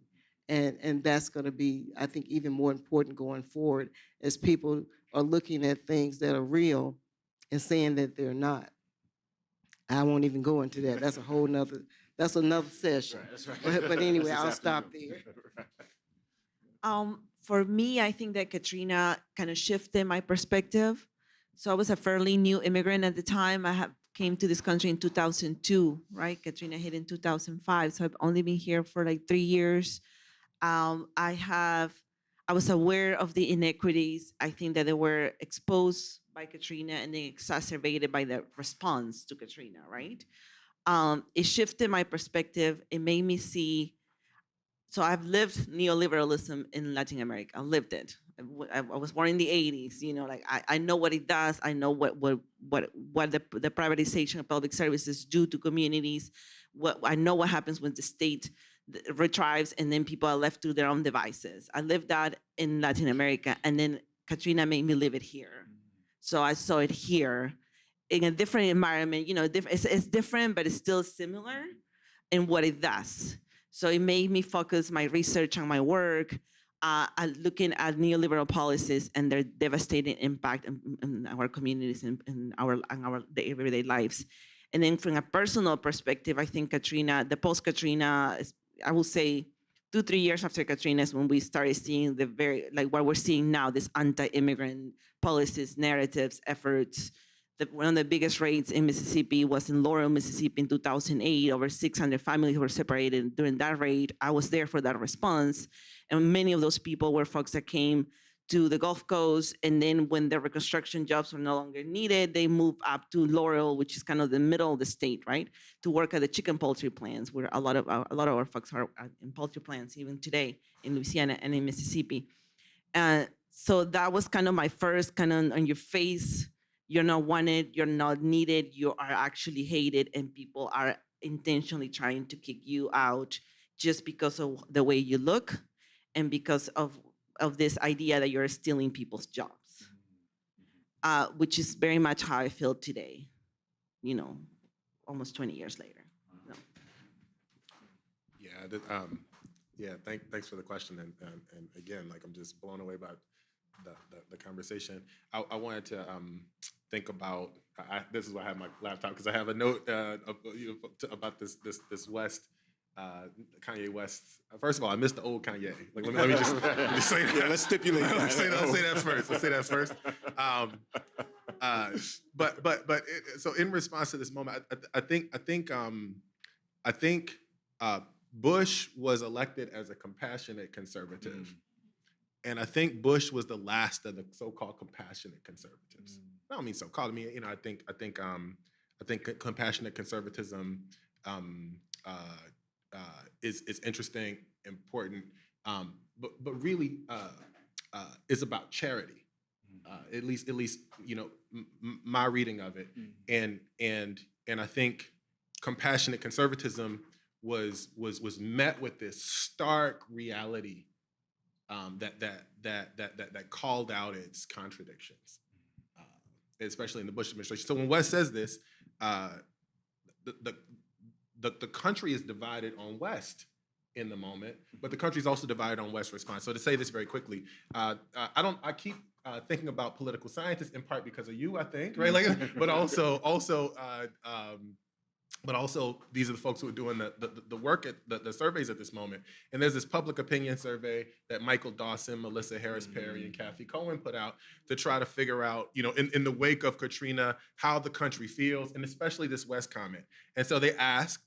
And that's going to be, I think, even more important going forward as people are looking at things that are real and saying that they're not. I won't even go into that. That's another session. That's right. But anyway, That's I'll exactly stop there. For me, I think that Katrina kind of shifted my perspective. So I was a fairly new immigrant at the time. Came to this country in 2002, right? Katrina hit in 2005. So I've only been here for like 3 years. I was aware of the inequities. I think that they were exposed by Katrina and then exacerbated by the response to Katrina, right? It shifted my perspective. It made me see. So I've lived neoliberalism in Latin America. I lived it. I was born in the 80s. You know, like I know what it does. I know what the privatization of public services do to communities. I know what happens when the state retrieves and then people are left to their own devices. I lived that in Latin America, and then Katrina made me live it here. So I saw it here in a different environment. You know, it's different, but it's still similar in what it does. So it made me focus my research on my work, looking at neoliberal policies and their devastating impact in our communities and in our everyday lives. And then from a personal perspective, I think Katrina, the post-Katrina, I will say 2-3 years after Katrina is when we started seeing what we're seeing now, this anti-immigrant policies, narratives, efforts. One of the biggest raids in Mississippi was in Laurel, Mississippi in 2008. Over 600 families were separated during that raid. I was there for that response. And many of those people were folks that came to the Gulf Coast. And then when the reconstruction jobs were no longer needed, they moved up to Laurel, which is kind of the middle of the state, right? To work at the chicken poultry plants, where a lot of our folks are in poultry plants even today in Louisiana and in Mississippi. So that was kind of my first kind of on your face, you're not wanted, you're not needed, you are actually hated, and people are intentionally trying to kick you out just because of the way you look and because of this idea that you're stealing people's jobs, which is very much how I feel today, almost 20 years later. So. Yeah, thanks for the question, and again, like I'm just blown away by the conversation. I wanted to think about. This is why I have my laptop, because I have a note about this West. Kanye West. First of all, I missed the old Kanye. Like, let me just say that. Yeah, let's stipulate that. Let's say that first. Let's say that first. So in response to this moment, I think Bush was elected as a compassionate conservative, and I think Bush was the last of the so-called compassionate conservatives. I don't mean so-called. I mean, I think compassionate conservatism is interesting, important, but really is about charity. At least my reading of it, and I think compassionate conservatism was met with this stark reality that called out its contradictions, especially in the Bush administration. So when West says this, the country is divided on West in the moment, but the country is also divided on West response. So to say this very quickly, I keep thinking about political scientists in part because of you, I think, right? Like, but also these are the folks who are doing the work at the surveys at this moment. And there's this public opinion survey that Michael Dawson, Melissa Harris Perry, and Kathy Coleman put out to try to figure out, in the wake of Katrina, how the country feels, and especially this West comment. And so they asked,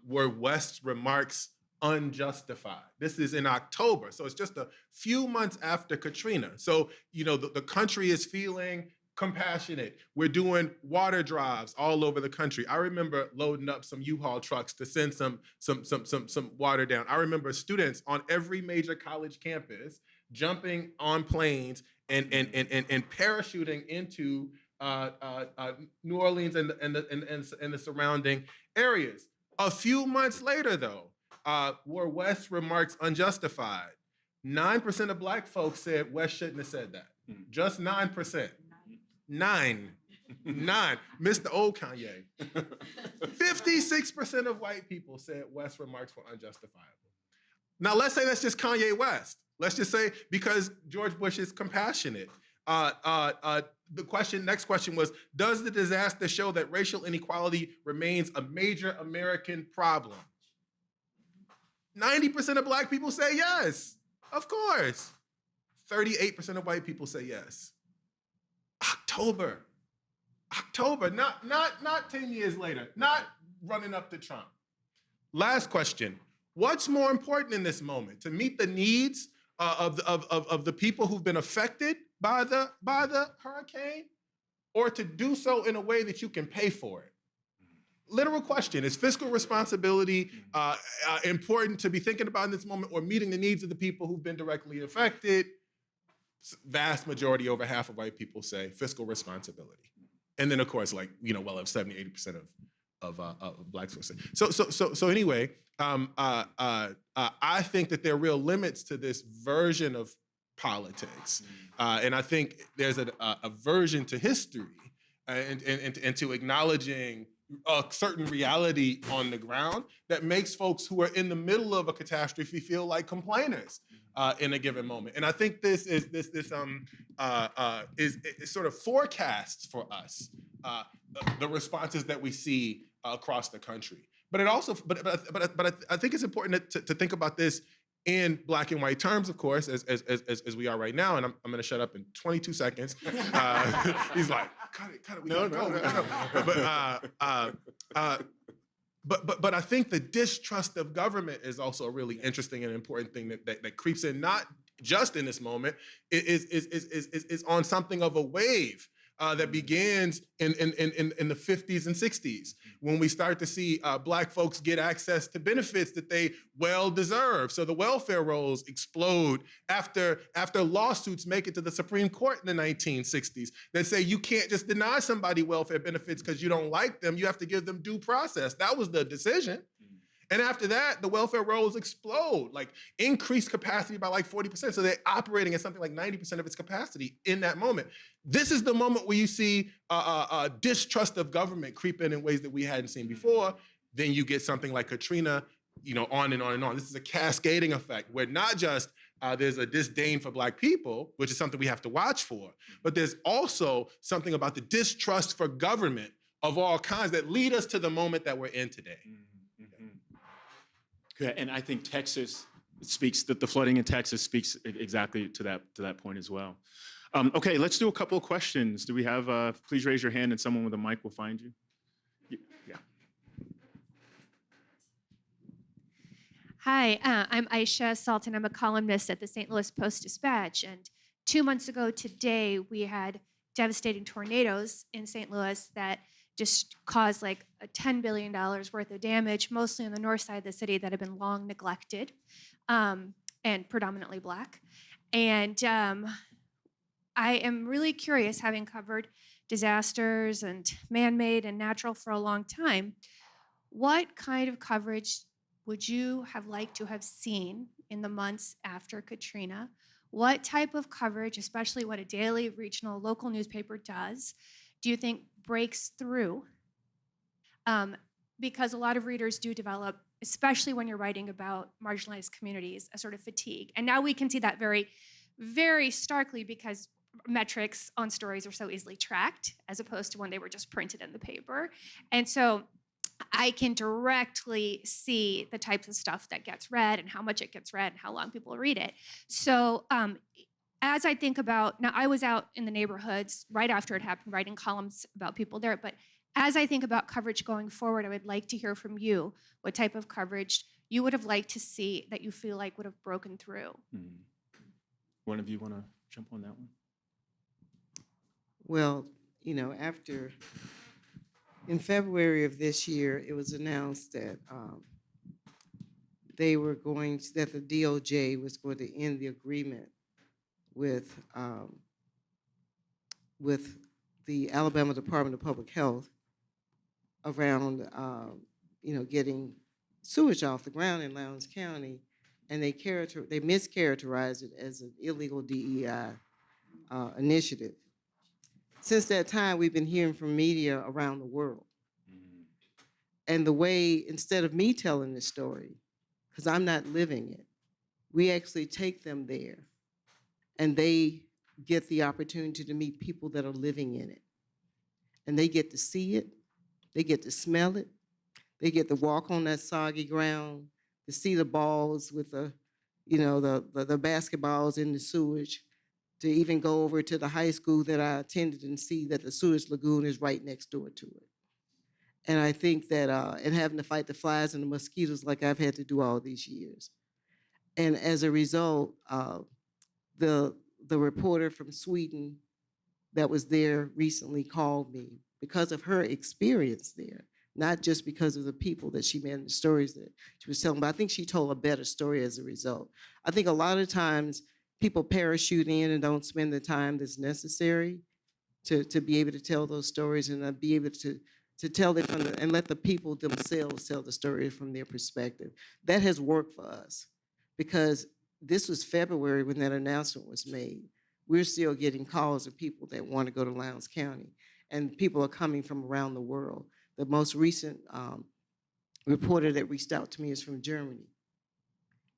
were West's remarks unjustified? This is in October, so it's just a few months after Katrina. So, the country is feeling compassionate. We're doing water drives all over the country. I remember loading up some U-Haul trucks to send some water down. I remember students on every major college campus jumping on planes and parachuting into New Orleans and the surrounding areas. A few months later, though, were West's remarks unjustified? 9% of Black folks said West shouldn't have said that. Just 9%. 9. Mr. Old Kanye. 56% of white people said West's remarks were unjustifiable. Now, let's say that's just Kanye West. Let's just say because George Bush is compassionate. Next question was, does the disaster show that racial inequality remains a major American problem? 90% of Black people say yes, of course. 38% of white people say yes. October, not 10 years later, not running up to Trump. Last question, what's more important in this moment? To meet the needs of the people who've been affected by the hurricane, or to do so in a way that you can pay for it? Literal question, is fiscal responsibility important to be thinking about in this moment, or meeting the needs of the people who've been directly affected? Vast majority, over half of white people say fiscal responsibility. And then of course, well, 70-80% of Black folks say. So anyway, I think that there are real limits to this version of politics. And I think there's a aversion to history and to acknowledging a certain reality on the ground that makes folks who are in the middle of a catastrophe feel like complainers in a given moment. And I think this is sort of forecasts for us the responses that we see across the country. But it also, but I think it's important to think about this in Black and white terms, of course, as we are right now. And I'm going to shut up in 22 seconds. He's like, cut it. No. But I think the distrust of government is also a really interesting and important thing that creeps in, not just in this moment, is on something of a wave. that begins in the 50s and 60s, when we start to see Black folks get access to benefits that they well deserve. So the welfare rolls explode after lawsuits make it to the Supreme Court in the 1960s that say you can't just deny somebody welfare benefits because you don't like them. You have to give them due process. That was the decision. And after that, the welfare rolls explode, like increased capacity by like 40%. So they're operating at something like 90% of its capacity in that moment. This is the moment where you see distrust of government creep in ways that we hadn't seen before. Then you get something like Katrina, on and on and on. This is a cascading effect where not just there's a disdain for Black people, which is something we have to watch for, but there's also something about the distrust for government of all kinds that lead us to the moment that we're in today. Yeah, and I think Texas speaks, that the flooding in Texas speaks exactly to that point as well. Okay, let's do a couple of questions. Do we have, please raise your hand and someone with a mic will find you. Yeah. Hi, I'm Aisha Sultan. I'm a columnist at the St. Louis Post-Dispatch. And 2 months ago today, we had devastating tornadoes in St. Louis that just caused like a $10 billion worth of damage, mostly on the north side of the city that had been long neglected and predominantly Black. And I am really curious, having covered disasters and man-made and natural for a long time, what kind of coverage would you have liked to have seen in the months after Katrina? What type of coverage, especially what a daily, regional, local newspaper does, do you think breaks through? Because a lot of readers do develop, especially when you're writing about marginalized communities, a sort of fatigue. And now we can see that very, very starkly because metrics on stories are so easily tracked as opposed to when they were just printed in the paper. And so I can directly see the types of stuff that gets read and how much it gets read and how long people read it. So as I think about, now I was out in the neighborhoods right after it happened, writing columns about people there, but as I think about coverage going forward, I would like to hear from you what type of coverage you would have liked to see that you feel like would have broken through. One of you want to jump on that one? Well, in February of this year, it was announced that that the DOJ was going to end the agreement with the Alabama Department of Public Health around, getting sewage off the ground in Lowndes County, and they mischaracterized it as an illegal DEI initiative. Since that time, we've been hearing from media around the world. And the way, instead of me telling the story, because I'm not living it, we actually take them there and they get the opportunity to meet people that are living in it. And they get to see it, they get to smell it, they get to walk on that soggy ground, to see the balls with the basketballs in the sewage, to even go over to the high school that I attended and see that the sewage lagoon is right next door to it. And I think that, and having to fight the flies and the mosquitoes like I've had to do all these years. And as a result, the reporter from Sweden that was there recently called me because of her experience there, not just because of the people that she met and the stories that she was telling, but I think she told a better story as a result. I think a lot of times people parachute in and don't spend the time that's necessary to be able to tell those stories and be able to tell it and let the people themselves tell the story from their perspective. That has worked for us because this was February when that announcement was made. We're still getting calls of people that want to go to Lowndes County, and people are coming from around the world. The most recent reporter that reached out to me is from Germany,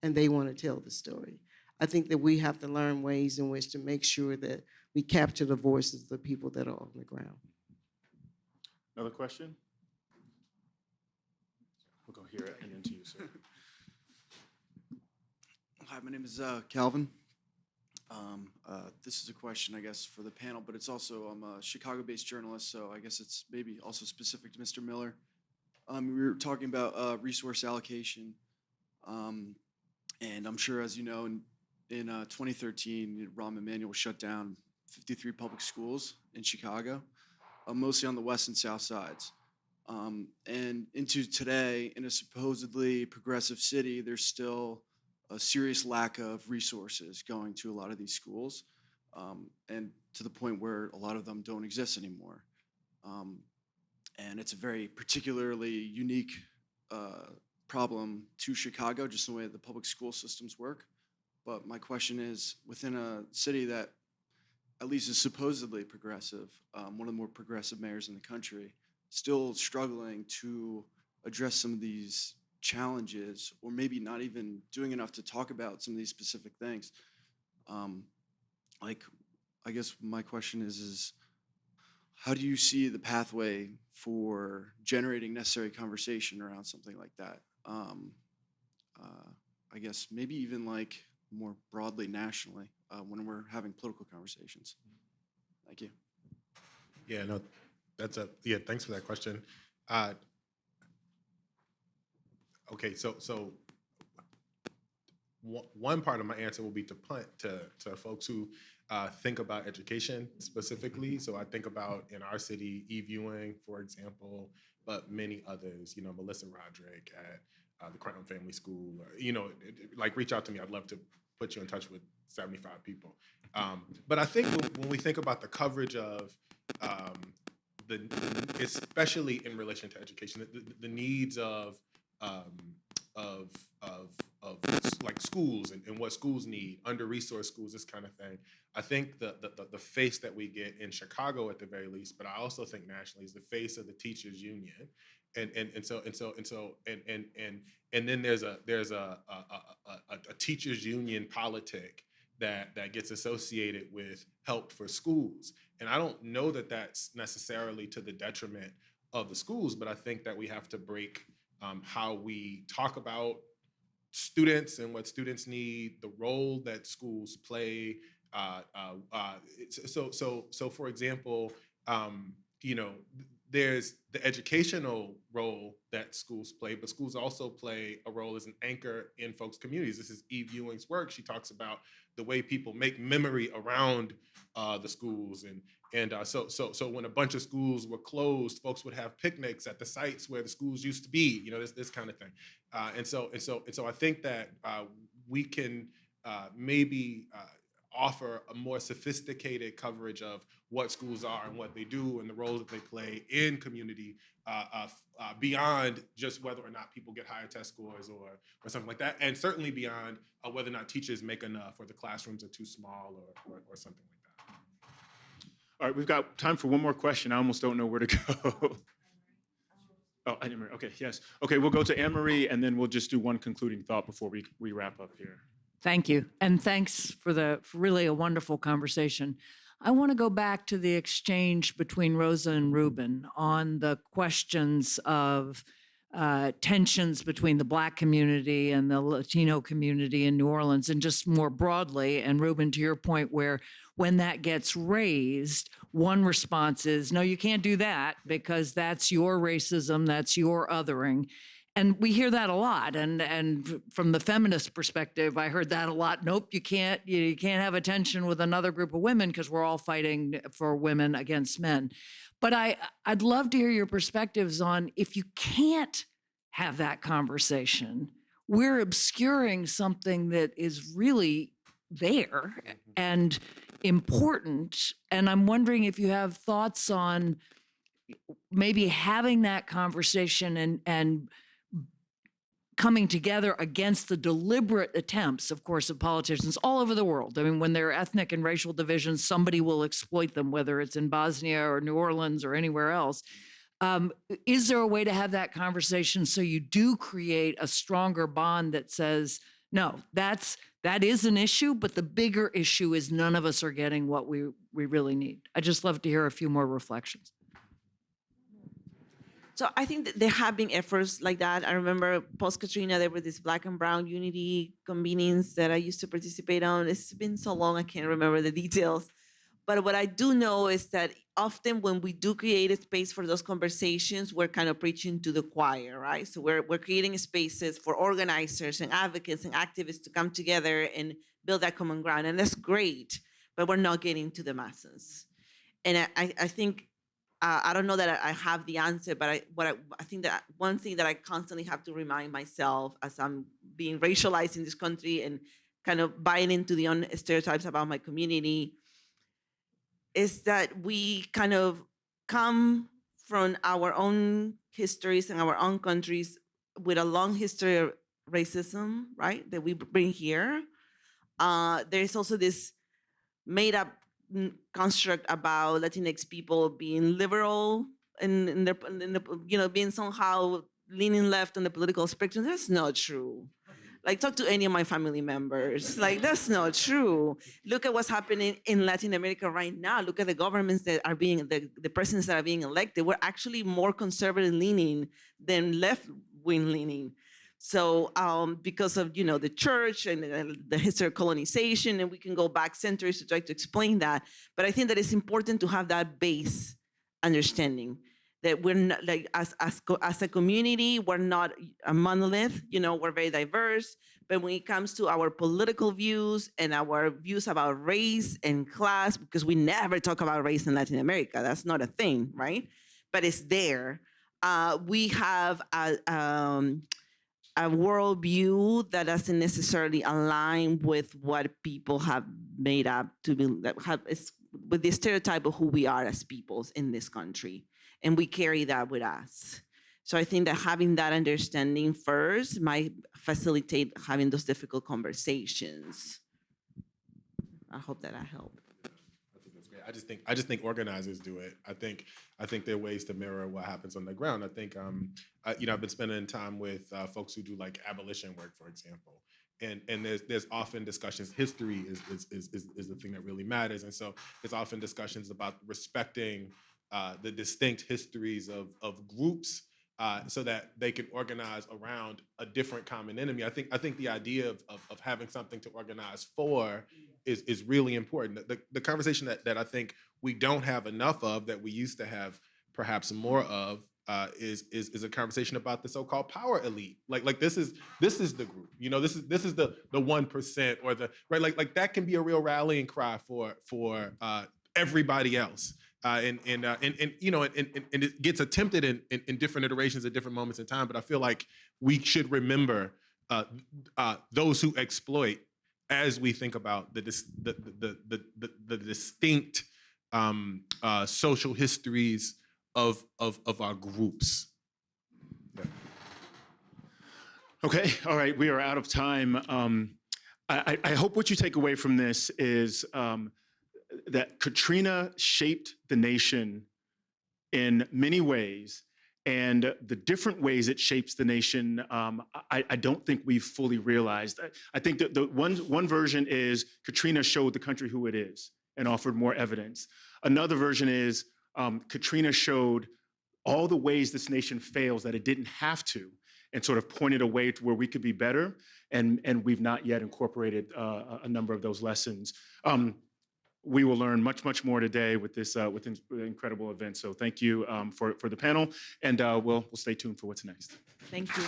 and they want to tell the story. I think that we have to learn ways in which to make sure that we capture the voices of the people that are on the ground. Another question? We'll go here and then to you, sir. Hi, my name is Calvin. This is a question, I guess, for the panel, but it's also, I'm a Chicago-based journalist, so I guess it's maybe also specific to Mr. Miller. We were talking about resource allocation, and I'm sure, as you know, in 2013, Rahm Emanuel shut down 53 public schools in Chicago, mostly on the west and south sides. And into today, in a supposedly progressive city, there's still a serious lack of resources going to a lot of these schools, and to the point where a lot of them don't exist anymore. And it's a very particularly unique problem to Chicago, just the way the public school systems work. But my question is, within a city that at least is supposedly progressive, one of the more progressive mayors in the country, still struggling to address some of these challenges, or maybe not even doing enough to talk about some of these specific things. Like, I guess my question is how do you see the pathway for generating necessary conversation around something like that? I guess maybe even like more broadly nationally when we're having political conversations. Thank you. Yeah, no, thanks for that question. Okay, so one part of my answer will be to punt to folks who think about education specifically. So I think about in our city, e-viewing, for example, but many others, Melissa Roderick at the Crown Family School, like reach out to me. I'd love to put you in touch with 75 people. But I think when we think about the coverage of especially in relation to education, the needs of like schools and what schools need, under-resourced schools, this kind of thing. I think the face that we get in Chicago at the very least, but I also think nationally, is the face of the teachers union, and then there's a teachers union politic that gets associated with help for schools. And I don't know that that's necessarily to the detriment of the schools, but I think that we have to break how we talk about students and what students need, the role that schools play. So for example, there's the educational role that schools play, but schools also play a role as an anchor in folks' communities. This is Eve Ewing's work. She talks about the way people make memory around the schools, and so when a bunch of schools were closed, folks would have picnics at the sites where the schools used to be. This kind of thing. And so I think that we can maybe offer a more sophisticated coverage of what schools are and what they do and the role that they play in community beyond just whether or not people get higher test scores or something like that, and certainly beyond whether or not teachers make enough or the classrooms are too small or something like that. All right, we've got time for one more question. I almost don't know where to go. Oh, Anne-Marie. Okay, yes. Okay, we'll go to Anne-Marie, and then we'll just do one concluding thought before we wrap up here. Thank you. And thanks for really a wonderful conversation. I want to go back to the exchange between Rosa and Reuben on the questions of tensions between the Black community and the Latino community in New Orleans, and just more broadly. And Reuben, to your point, where when that gets raised, one response is, no, you can't do that because that's your racism, that's your othering. And we hear that a lot. And from the feminist perspective, I heard that a lot. Nope, you can't have a tension with another group of women because we're all fighting for women against men. But I'd love to hear your perspectives on, if you can't have that conversation, we're obscuring something that is really there and important. And I'm wondering if you have thoughts on maybe having that conversation and coming together against the deliberate attempts, of course, of politicians all over the world. I mean, when there are ethnic and racial divisions, somebody will exploit them, whether it's in Bosnia or New Orleans or anywhere else. Is there a way to have that conversation so you do create a stronger bond that says, no, that is an issue, but the bigger issue is none of us are getting what we really need? I'd just love to hear a few more reflections. So I think that there have been efforts like that. I remember post-Katrina, there were these Black and Brown unity convenings that I used to participate on. It's been so long, I can't remember the details. But what I do know is that often when we do create a space for those conversations, we're kind of preaching to the choir, right? So we're creating spaces for organizers and advocates and activists to come together and build that common ground. And that's great. but we're not getting to the masses. And I think, I don't know that I have the answer, but I think that one thing that I constantly have to remind myself as I'm being racialized in this country and kind of buying into the own stereotypes about my community is that we kind of come from our own histories and our own countries with a long history of racism, right, that we bring here. There's also this made up construct about Latinx people being liberal and being somehow leaning left on the political spectrum. That's not true. Like, talk to any of my family members. Like, that's not true. Look at what's happening in Latin America right now. Look at the governments that are being, the presidents that are being elected. We're actually more conservative leaning than left wing leaning. So because of, the church and the history of colonization, and we can go back centuries to try to explain that. But I think that it's important to have that base understanding that we're not, like, as a community, we're not a monolith, we're very diverse. But when it comes to our political views and our views about race and class, because we never talk about race in Latin America, that's not a thing, right? But it's there. We have a worldview that doesn't necessarily align with what people have made up to be, with the stereotype of who we are as peoples in this country. And we carry that with us. So I think that having that understanding first might facilitate having those difficult conversations. I hope that I helped. I think that's great. I just think organizers do it. I think there are ways to mirror what happens on the ground. I think I've been spending time with folks who do like abolition work, for example, and there's often discussions. History is the thing that really matters, and so there's often discussions about respecting the distinct histories of groups so that they can organize around a different common enemy. I think the idea of having something to organize for is really important. The conversation that I think we don't have enough of, that we used to have perhaps more of, is a conversation about the so-called power elite. Like this is the group. This is the 1%, or the right. Like that can be a real rallying cry for everybody else. And it gets attempted in different iterations at different moments in time. But I feel like we should remember those who exploit as we think about the distinct social histories of our groups. Yeah. Okay, all right, we are out of time. I hope what you take away from this is that Katrina shaped the nation in many ways, and the different ways it shapes the nation, I don't think we've fully realized. I think that the one version is Katrina showed the country who it is and offered more evidence. Another version is Katrina showed all the ways this nation fails that it didn't have to, and sort of pointed a way to where we could be better, and we've not yet incorporated a number of those lessons. We will learn much, much more today with this incredible event. So thank you for the panel, and we'll stay tuned for what's next. Thank you.